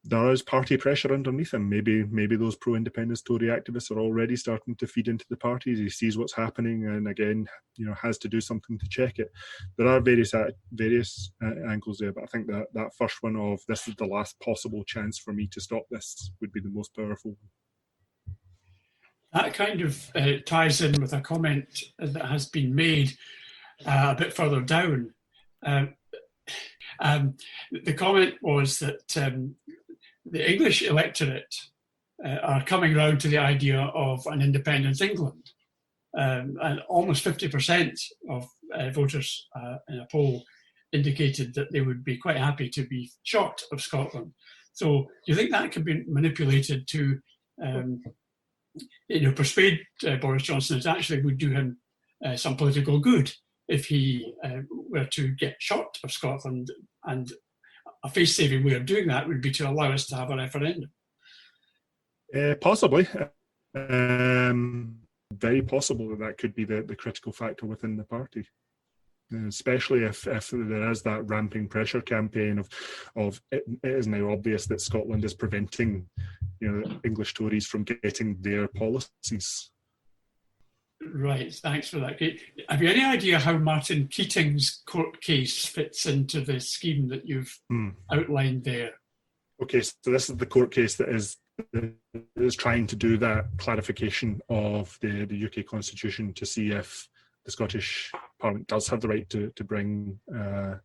there is party pressure underneath him. Maybe those pro-independence Tory activists are already starting to feed into the parties. He sees what's happening, and again, has to do something to check it. There are various angles there, but I think that first one of this is the last possible chance for me to stop this would be the most powerful. That kind of ties in with a comment that has been made a bit further down. The comment was that the English electorate are coming round to the idea of an independent England. And almost 50% of voters in a poll indicated that they would be quite happy to be short of Scotland. So do you think that could be manipulated to persuade Boris Johnson it actually would do him some political good if he were to get short of Scotland, and a face-saving way of doing that would be to allow us to have a referendum? Possibly. Very possible that could be the critical factor within the party. Especially if there is that ramping pressure campaign of it is now obvious that Scotland is preventing English Tories from getting their policies. Right, thanks for that. Have you any idea how Martin Keating's court case fits into the scheme that you've outlined there? Okay, so this is the court case that is trying to do that clarification of the UK Constitution to see if the Scottish Parliament does have the right to bring an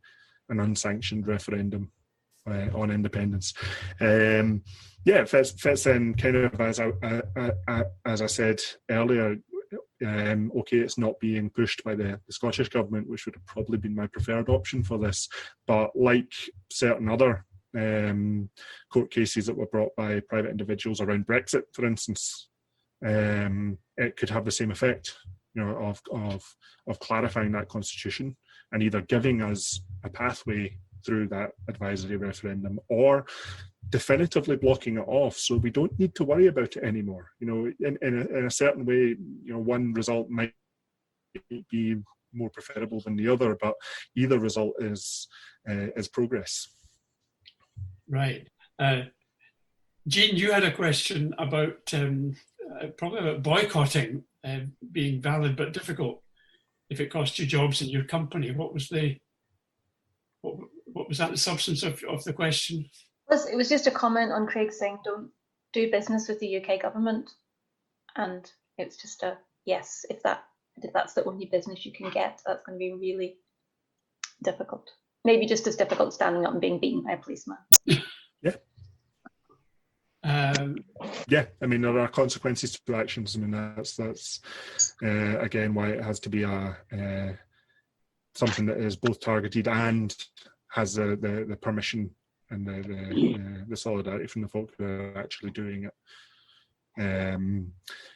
unsanctioned referendum on independence. It fits in kind of as I said earlier. Okay, it's not being pushed by the Scottish Government, which would have probably been my preferred option for this, but like certain other court cases that were brought by private individuals around Brexit, for instance, it could have the same effect, of clarifying that constitution and either giving us a pathway through that advisory referendum or definitively blocking it off, so we don't need to worry about it anymore. In a certain way, one result might be more preferable than the other, but either result is progress. Right. Jean, you had a question about probably about boycotting being valid but difficult if it costs you jobs in your company. What was that the substance of the question? It was just a comment on Craig saying don't do business with the UK government, and it's just a yes. If that's the only business you can get, that's going to be really difficult. Maybe just as difficult standing up and being beaten by a policeman. Yeah. Yeah, I mean, there are consequences to actions. I mean, that's again why it has to be something that is both targeted and has the permission and the solidarity from the folk who are actually doing it.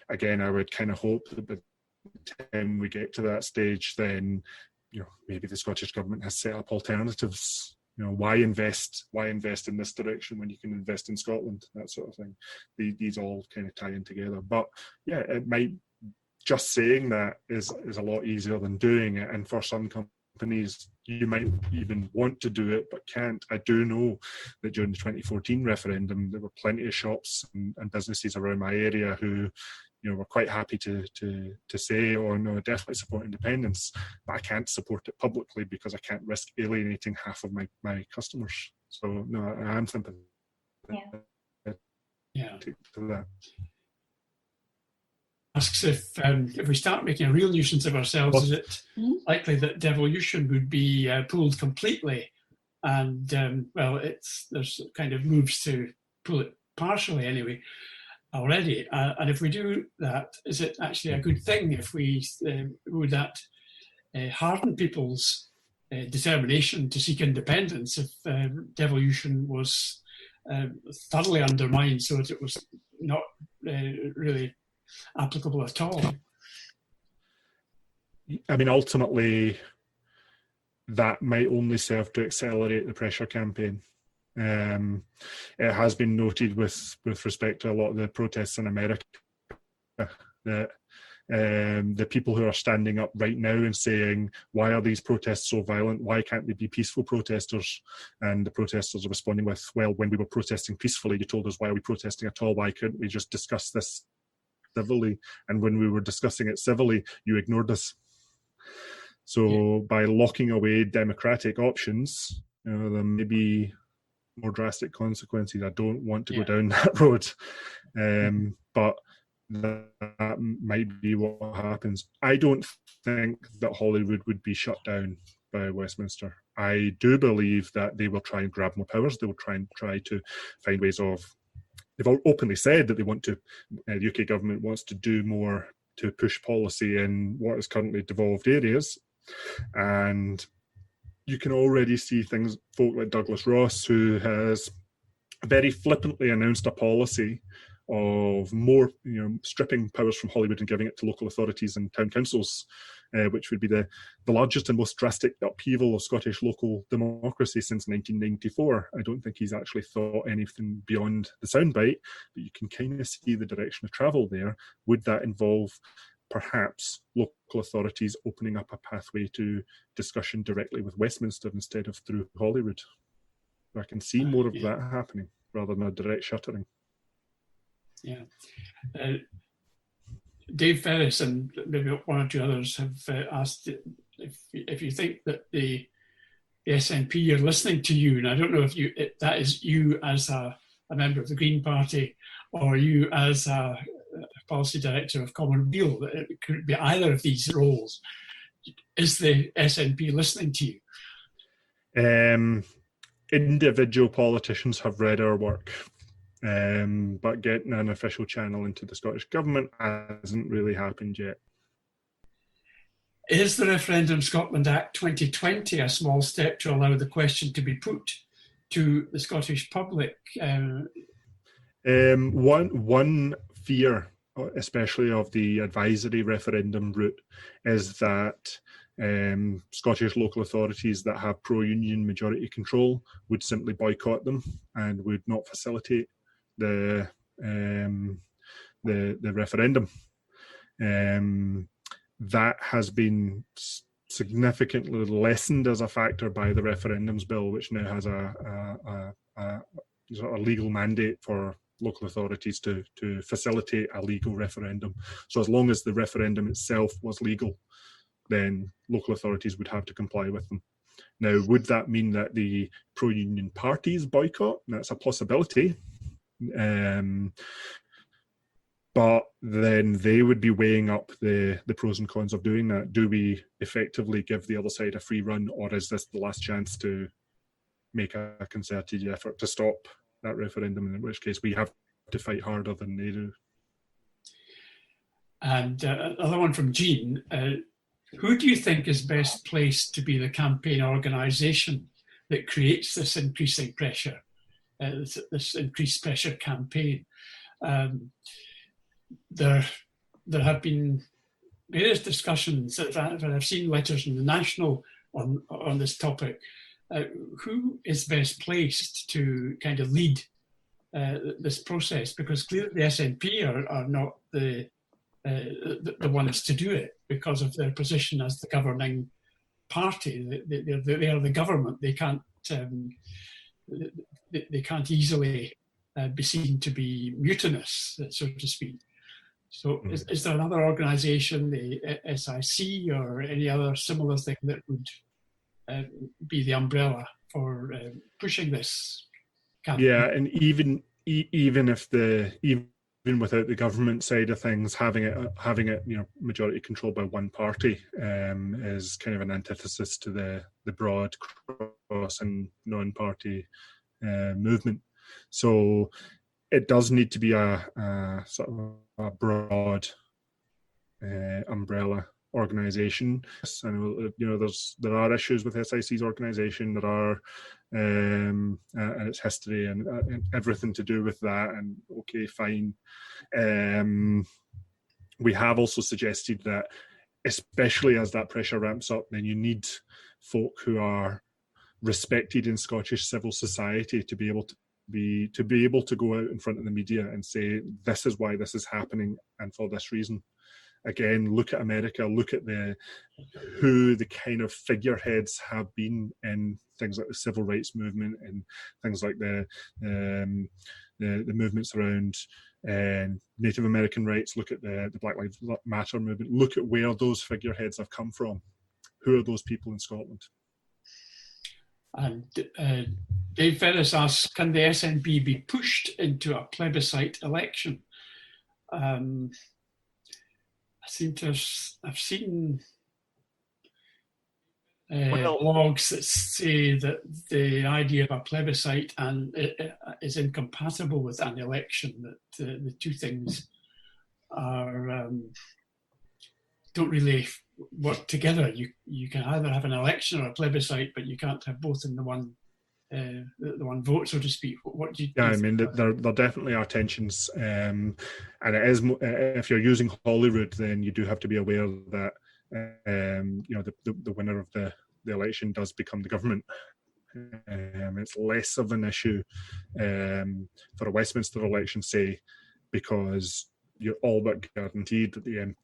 Again, I would kind of hope that by the time we get to that stage, then maybe the Scottish Government has set up alternatives. Why invest in this direction when you can invest in Scotland? That sort of thing. These all kind of tie in together. But yeah, just saying that is a lot easier than doing it. And for some companies, you might even want to do it but can't. I do know that during the 2014 referendum, there were plenty of shops and businesses around my area who, were quite happy to say, "Oh no, I definitely support independence," but I can't support it publicly because I can't risk alienating half of my customers. So no, I am sympathetic to that. Asks if we start making a real nuisance of ourselves, is it likely that devolution would be pulled completely? And there's kind of moves to pull it partially anyway already. And if we do that, is it actually a good thing? If we would that harden people's determination to seek independence if devolution was thoroughly undermined so that it was not really applicable at all? I mean, ultimately, that might only serve to accelerate the pressure campaign. It has been noted with respect to a lot of the protests in America that the people who are standing up right now and saying, "Why are these protests so violent? Why can't they be peaceful protesters?" And the protesters are responding with, "Well, when we were protesting peacefully, you told us, why are we protesting at all? Why couldn't we just discuss this civilly? And when we were discussing it civilly, you ignored us." So by locking away democratic options, there may be more drastic consequences. I don't want to go down that road, but that might be what happens. I don't think that Holyrood would be shut down by Westminster. I do believe that they will try and grab more powers. They will try to find ways of. They've openly said that they want to. The UK government wants to do more to push policy in what is currently devolved areas, and you can already see things. Folk like Douglas Ross, who has very flippantly announced a policy of more, stripping powers from Holyrood and giving it to local authorities and town councils, which would be the largest and most drastic upheaval of Scottish local democracy since 1994. I don't think he's actually thought anything beyond the soundbite, but you can kind of see the direction of travel there. Would that involve perhaps local authorities opening up a pathway to discussion directly with Westminster instead of through Holyrood? I can see more of that happening rather than a direct shuttering. Yeah. Dave Ferris and maybe one or two others have asked if you think that the SNP are listening to you, and I don't know if that is you as a member of the Green Party or you as a policy director of Commonweal. It could be either of these roles. Is the SNP listening to you? Individual politicians have read our work. But getting an official channel into the Scottish Government hasn't really happened yet. Is the Referendum Scotland Act 2020 a small step to allow the question to be put to the Scottish public? One fear, especially of the advisory referendum route, is that Scottish local authorities that have pro-union majority control would simply boycott them and would not facilitate the referendum. That has been significantly lessened as a factor by the referendums bill, which now has a legal mandate for local authorities to facilitate a legal referendum. So as long as the referendum itself was legal, then local authorities would have to comply with them. Now, would that mean that the pro-union parties boycott? That's a possibility. But then they would be weighing up the pros and cons of doing that. Do we effectively give the other side a free run, or is this the last chance to make a concerted effort to stop that referendum, in which case we have to fight harder than they do? And another one from Jean. Who do you think is best placed to be the campaign organisation that creates this increasing pressure, this increased pressure campaign? There have been various discussions. I've seen letters in the National on this topic. Who is best placed to kind of lead this process? Because clearly the SNP are not the ones to do it because of their position as the governing party. They're the government. They can't easily be seen to be mutinous, so to speak. So is there another organisation, the SIC or any other similar thing that would be the umbrella for pushing this campaign? Yeah, and even without the government side of things, having it majority controlled by one party is kind of an antithesis to the broad cross and non-party movement. So it does need to be a sort of a broad umbrella organisation. I know there are issues with SIC's organisation. There are and its history and everything to do with that. And okay, fine. We have also suggested that, especially as that pressure ramps up, then you need folk who are respected in Scottish civil society to be able to go out in front of the media and say, this is why this is happening and for this reason. Again, look at America, look at who the kind of figureheads have been in things like the civil rights movement and things like the movements around Native American rights. Look at the Black Lives Matter movement. Look at where those figureheads have come from. Who are those people in Scotland? And Dave Ferris asks, can the SNP be pushed into a plebiscite election? I seem to have seen blogs that say that the idea of a plebiscite is incompatible with an election, that the two things are don't really work together. You can either have an election or a plebiscite, but you can't have both in the one vote, so to speak. What do you? Yeah, I mean, there definitely are tensions, and it is. If you're using Holyrood, then you do have to be aware that the winner of the election does become the government. It's less of an issue for a Westminster election, say, because you're all but guaranteed that the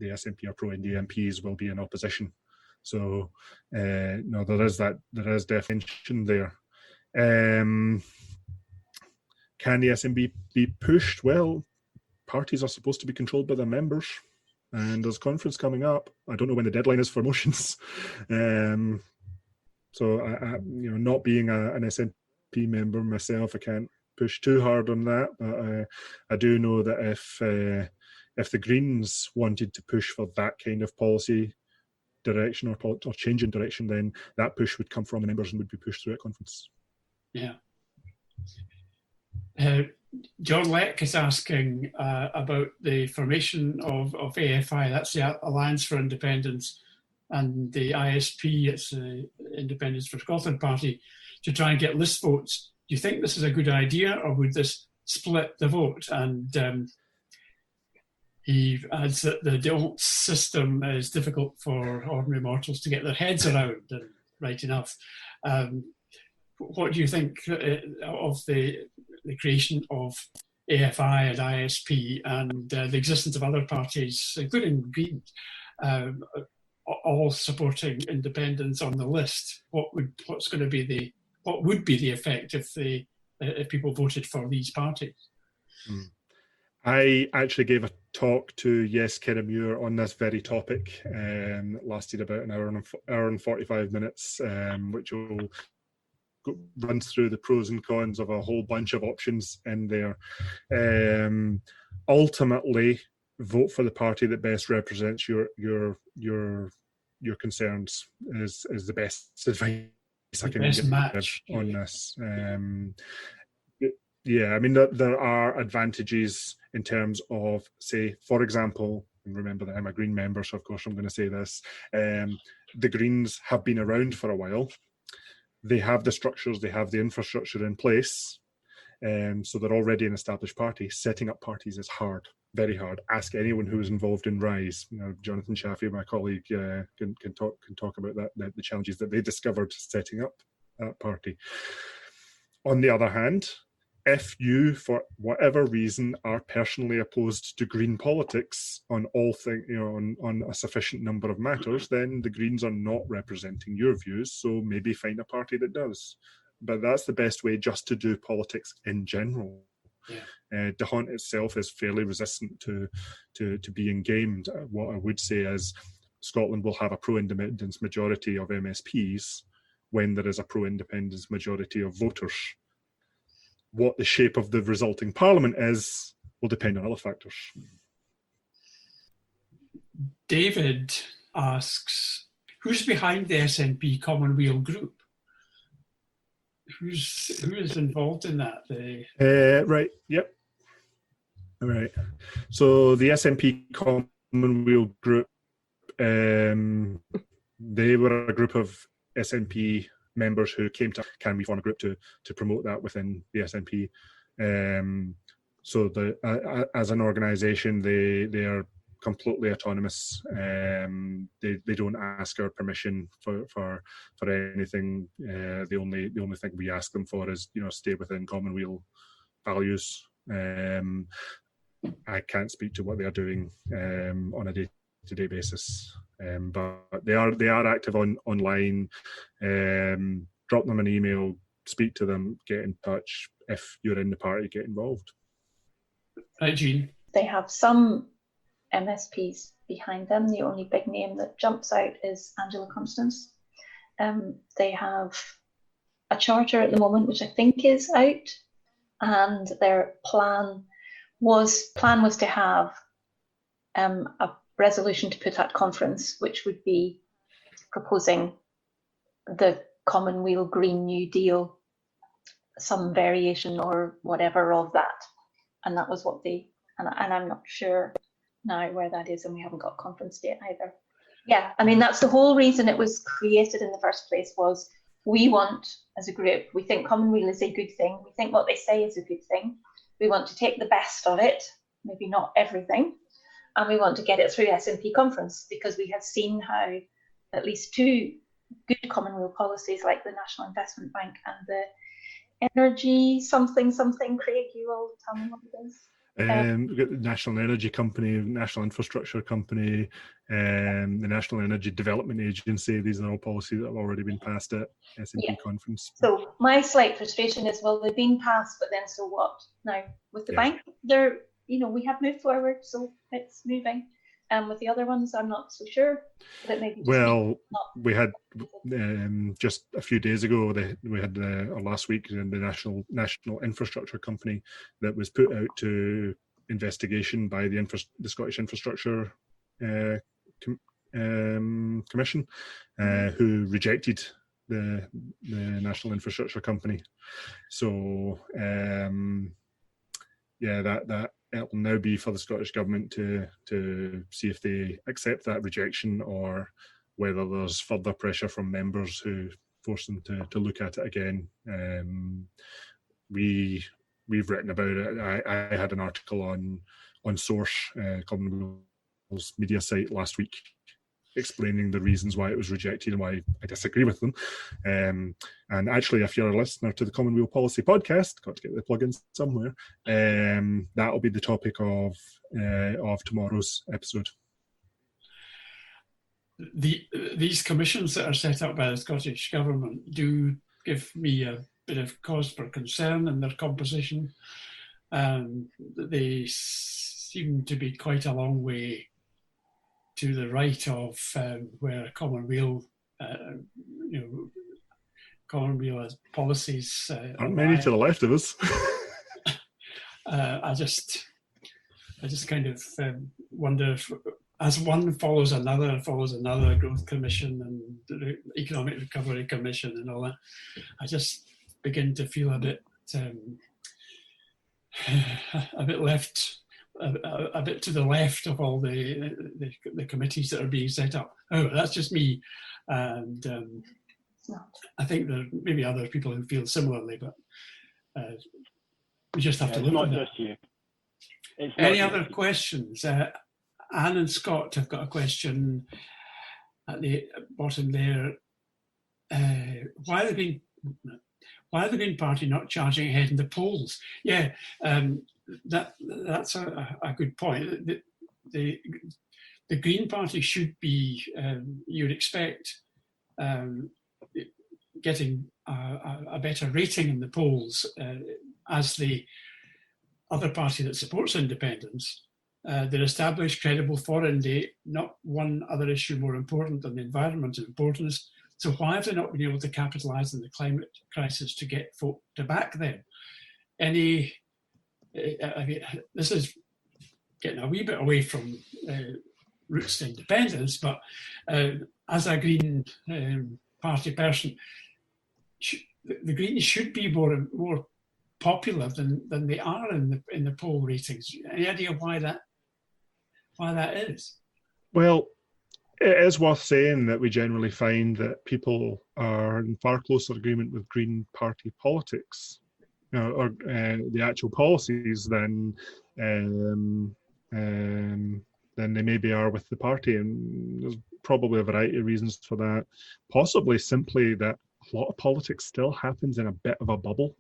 SNP or pro-India MPs will be in opposition. So no, there is definition there. Can the SNP be pushed? Well, parties are supposed to be controlled by their members, and there's a conference coming up. I don't know when the deadline is for motions. So I not being an SNP member myself, I can't push too hard on that. But I do know that if the Greens wanted to push for that kind of policy direction or change in direction, then that push would come from the members and would be pushed through at conference. Yeah. John Leck is asking about the formation of AFI, that's the Alliance for Independence, and the ISP, it's the Independence for Scotland Party, to try and get list votes. Do you think this is a good idea, or would this split the vote? And he adds that the old system is difficult for ordinary mortals to get their heads around, and right enough. What do you think of the creation of AFI and ISP and the existence of other parties, including Greens, all supporting independence on the list? What would be the effect if people voted for these parties? I actually gave a talk to Yes Kirramuir on this very topic. It lasted about an hour and 45 minutes, which will runs through the pros and cons of a whole bunch of options in there. Ultimately, vote for the party that best represents your concerns is the best advice I can give on this. Yeah, I mean, there are advantages in terms of, say, for example, and remember that I'm a Green member, so of course I'm going to say this, the Greens have been around for a while. They have the structures, they have the infrastructure in place, so they're already an established party. Setting up parties is hard, very hard. Ask anyone who was involved in Rise. Jonathan Chaffee, my colleague, can talk about that, the challenges that they discovered setting up that party. On the other hand, if you, for whatever reason, are personally opposed to green politics on all things, on a sufficient number of matters, then the Greens are not representing your views. So maybe find a party that does. But that's the best way just to do politics in general. Yeah. DeHunt itself is fairly resistant to being gamed. What I would say is Scotland will have a pro-independence majority of MSPs when there is a pro-independence majority of voters. What the shape of the resulting parliament is will depend on other factors. David asks, who's behind the SNP Commonweal group? Who is involved in that? Right, yep. All right. So the SNP Commonweal group, they were a group of SNP members who came to, can we form a group to promote that within the SNP? So as an organisation, they are completely autonomous. They don't ask our permission for anything. The only thing we ask them for is stay within Commonweal values. I can't speak to what they are doing on a day-to-day basis, but they are active online. Drop them an email, speak to them, get in touch. If you're in the party, get involved. Right, Jean. They have some MSPs behind them. The only big name that jumps out is Angela Constance. They have a charter at the moment, which I think is out, and their plan was to have a resolution to put at conference, which would be proposing the Commonweal Green New Deal, some variation or whatever of that. And that was what they, and I'm not sure now where that is, and we haven't got a conference date either. Yeah, I mean, that's the whole reason it was created in the first place, was we want, as a group, we think Commonweal is a good thing. We think what they say is a good thing. We want to take the best of it, maybe not everything, and we want to get it through SNP conference, because we have seen how at least two good Commonweal policies, like the National Investment Bank and the energy something, Craig, you will tell me what it is. We've got the National Energy Company, National Infrastructure Company, the National Energy Development Agency. These are all policies that have already been passed at SNP conference. So my slight frustration is, well, they've been passed, but then so what? Now with the bank, they're, we have moved forward, so it's moving. With the other ones, I'm not so sure. But it may be we had just a few days ago, we had last week, the National Infrastructure Company that was put out to investigation by the Scottish Infrastructure Commission, who rejected the National Infrastructure Company. So that it will now be for the Scottish Government to see if they accept that rejection, or whether there's further pressure from members who force them to look at it again. We've written about it. I had an article on Source, Commonweal's media site, last week, explaining the reasons why it was rejected and why I disagree with them. And actually, if you're a listener to the Commonweal Policy Podcast, got to get the plug-in somewhere, that'll be the topic of tomorrow's episode. These commissions that are set up by the Scottish Government do give me a bit of cause for concern in their composition. They seem to be quite a long way to the right of where Commonweal, Commonweal policies aren't many to the left of us. I just kind of wonder if, as one follows another, Growth Commission and the Economic Recovery Commission and all that, I just begin to feel a bit left. A bit to the left of all the committees that are being set up. Oh, that's just me, and I think there may be other people who feel similarly, but we just have to look at that. Just you. Any other questions? Anne and Scott have got a question at the bottom there. Why why are the Green Party not charging ahead in the polls? Yeah, that's a good point. The Green Party should be, you'd expect, getting a better rating in the polls as the other party that supports independence. Their established credible foreign date, not one other issue more important than the environment and importance. So why have they not been able to capitalise on the climate crisis to get folk to back them? I mean, this is getting a wee bit away from roots to independence, but as a Green Party person, the Greens should be more popular than they are in the poll ratings. Any idea why that is? Well, it is worth saying that we generally find that people are in far closer agreement with Green Party politics, or the actual policies than they maybe are with the party, and there's probably a variety of reasons for that. Possibly simply that a lot of politics still happens in a bit of a bubble.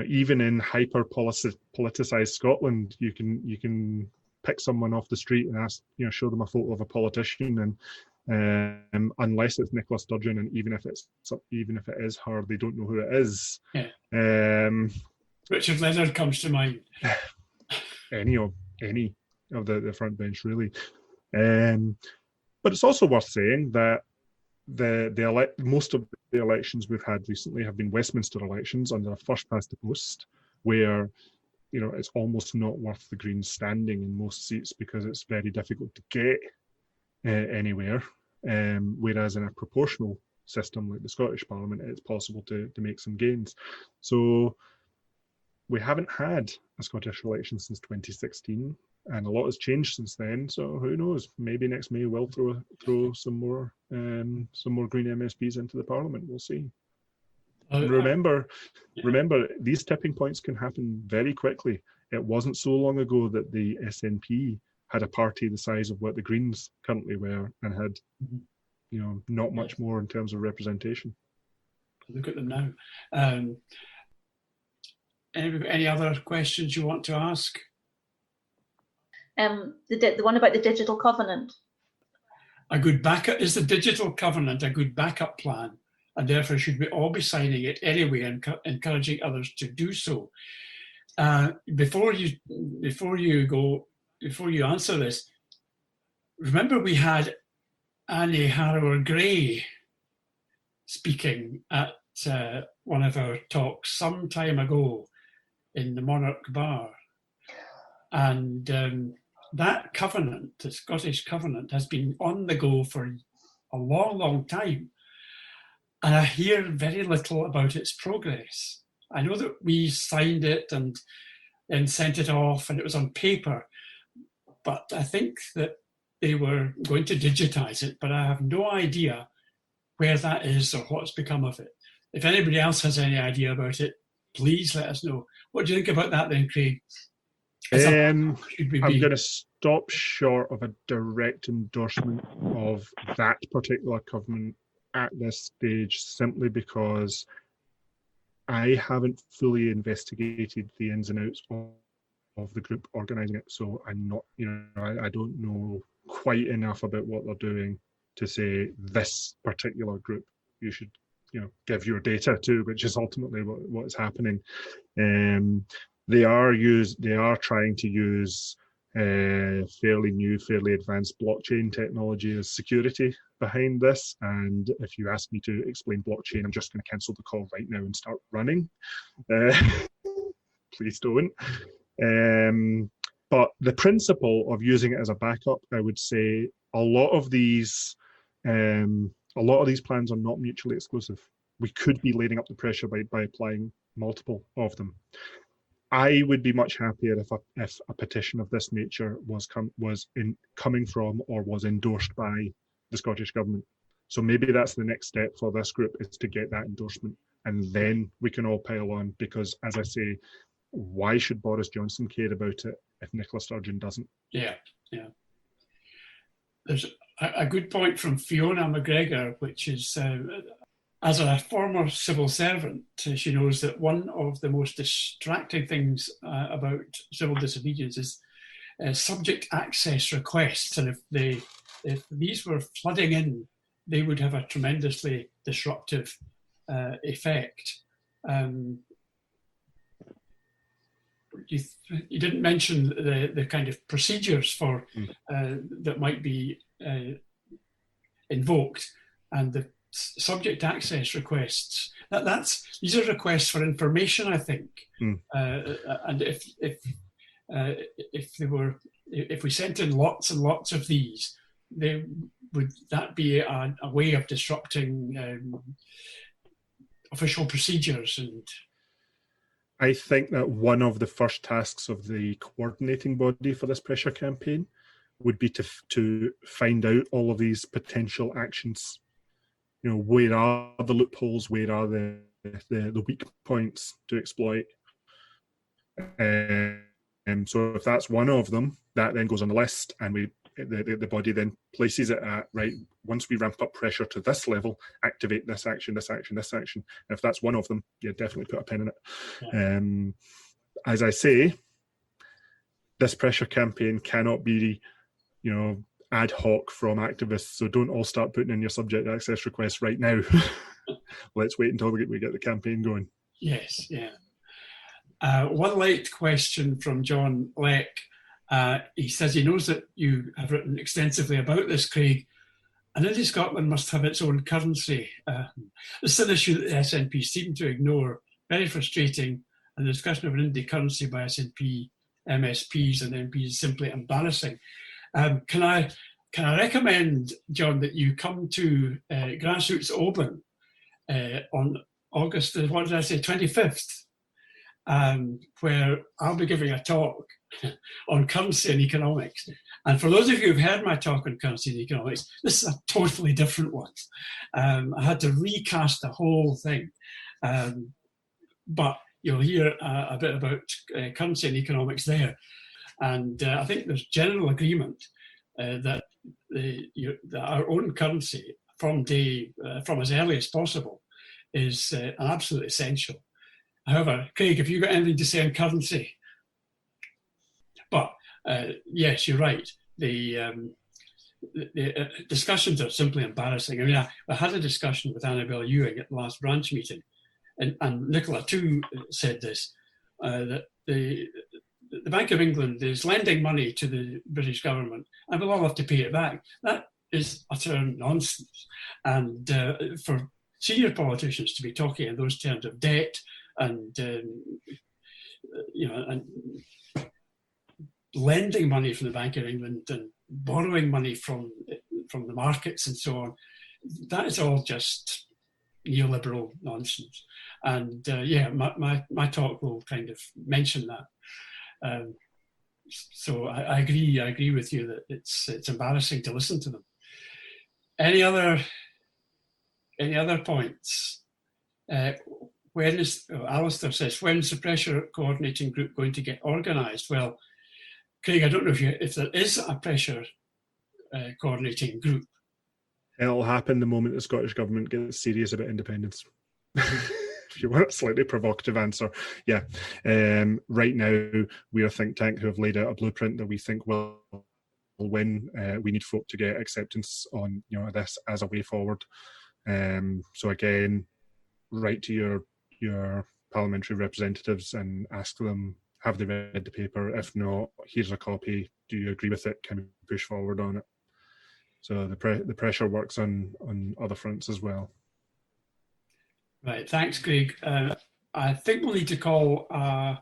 Even in hyper politicized Scotland, you can pick someone off the street and ask, show them a photo of a politician, and unless it's Nicola Sturgeon, and even if it is her, they don't know who it is. Yeah. Richard Leonard comes to mind. Any of the front bench, really. But it's also worth saying that most of the elections we've had recently have been Westminster elections under a first past the post, where it's almost not worth the Greens standing in most seats because it's very difficult to get anywhere. Whereas in a proportional system like the Scottish Parliament, it's possible to make some gains. So we haven't had a Scottish election since 2016, and a lot has changed since then. So who knows? Maybe next May we'll throw some more Green MSPs into the Parliament. We'll see. Remember, these tipping points can happen very quickly. It wasn't so long ago that the SNP had a party the size of what the Greens currently were, and had, not much more in terms of representation. Look at them now. Any other questions you want to ask? The one about the digital covenant. A good backup is the digital covenant a good backup plan, and therefore should we all be signing it anyway and encouraging others to do so? Before you answer this, remember we had Annie Harrower-Gray speaking at one of our talks some time ago in the Monarch Bar, and that covenant, the Scottish covenant, has been on the go for a long, long time, and I hear very little about its progress. I know that we signed it and sent it off, and it was on paper, but I think that they were going to digitize it, but I have no idea where that is or what's become of it. If anybody else has any idea about it, please let us know. What do you think about that then, Craig? I'm going to stop short of a direct endorsement of that particular covenant at this stage, simply because I haven't fully investigated the ins and outs of the group organising it. So I'm not, I don't know quite enough about what they're doing to say this particular group you should, give your data to, which is ultimately what is happening. They are trying to use fairly new, fairly advanced blockchain technology as security behind this. And if you ask me to explain blockchain, I'm just going to cancel the call right now and start running. Please don't. But the principle of using it as a backup, I would say a lot of these plans are not mutually exclusive. We could be laying up the pressure by applying multiple of them. I would be much happier if a petition of this nature was coming from or was endorsed by the Scottish Government. So maybe that's the next step for this group, is to get that endorsement, and then we can all pile on. Because, as I say, why should Boris Johnson care about it if Nicola Sturgeon doesn't? Yeah. There's a good point from Fiona McGregor, which is as a former civil servant, she knows that one of the most distracting things about civil disobedience is subject access requests. And if these were flooding in, they would have a tremendously disruptive effect. You didn't mention the kind of procedures for that might be invoked, and the subject access requests. These are requests for information, I think. And if we sent in lots and lots of these, would that be a way of disrupting official procedures? And I think that one of the first tasks of the coordinating body for this pressure campaign would be to find out all of these potential actions. You know, where are the loopholes? Where are the weak points to exploit? So if that's one of them, that then goes on the list, and the body then places it at, right, once we ramp up pressure to this level, activate this action, this action, this action. And if that's one of them, yeah, definitely put a pin in it. Yeah. As I say, this pressure campaign cannot be, you know, ad hoc from activists, so don't all start putting in your subject access requests right now. Let's wait until we get the campaign going. Yes, yeah. One late question from John Leck. He says he knows that you have written extensively about this, Craig, and Indie Scotland must have its own currency. This is an issue that the SNP seem to ignore. Very frustrating, and the discussion of an Indie currency by SNP MSPs and MPs is simply embarrassing. Can I recommend, John, that you come to Grassroots Open on August, what did I say, 25th, where I'll be giving a talk on currency and economics. And for those of you who've heard my talk on currency and economics, this is a totally different one. I had to recast the whole thing. But you'll hear a bit about currency and economics there. And I think there's general agreement that our own currency from as early as possible is absolutely essential. However, Craig, have you got anything to say on currency? But yes, you're right. The discussions are simply embarrassing. I mean, I had a discussion with Annabelle Ewing at the last branch meeting, and Nicola too said this, that the Bank of England is lending money to the British government, and we'll all have to pay it back. That is utter nonsense. And for senior politicians to be talking in those terms of debt and and lending money from the Bank of England and borrowing money from the markets and so on, that is all just neoliberal nonsense. And my talk will kind of mention that. So I agree with you that it's embarrassing to listen to them. Any other points? Alistair says, when's the pressure coordinating group going to get organised? Well, Craig, I don't know if there is a pressure coordinating group. It'll happen the moment the Scottish Government gets serious about independence. If you want a slightly provocative answer, yeah. Right now, we're a think tank who have laid out a blueprint that we think will win. We need folk to get acceptance on this as a way forward. So again, write to your parliamentary representatives and ask them, have they read the paper? If not, here's a copy. Do you agree with it? Can we push forward on it? So the pressure works on other fronts as well. Right, thanks, Craig. I think we'll need to call a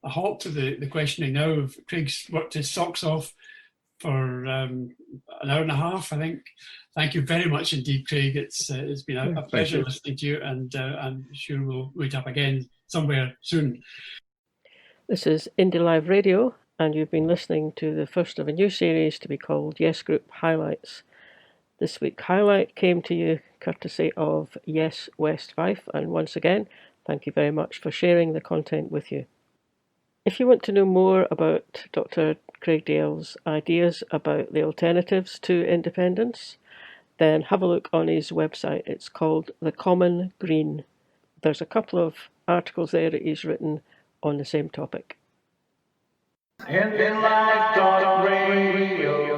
halt to the questioning now. Craig's worked his socks off for an hour and a half, I think. Thank you very much indeed, Craig. It's been a pleasure listening to you, and I'm sure we'll meet up again somewhere soon. This is Indie Live Radio, and you've been listening to the first of a new series to be called Yes Group Highlights. This week's highlight came to you courtesy of Yes West Fife, and once again, thank you very much for sharing the content with you. If you want to know more about Dr. Craig Dale's ideas about the alternatives to independence, then have a look on his website. It's called The Common Green. There's a couple of articles there that he's written on the same topic. Indie Life Talk Radio.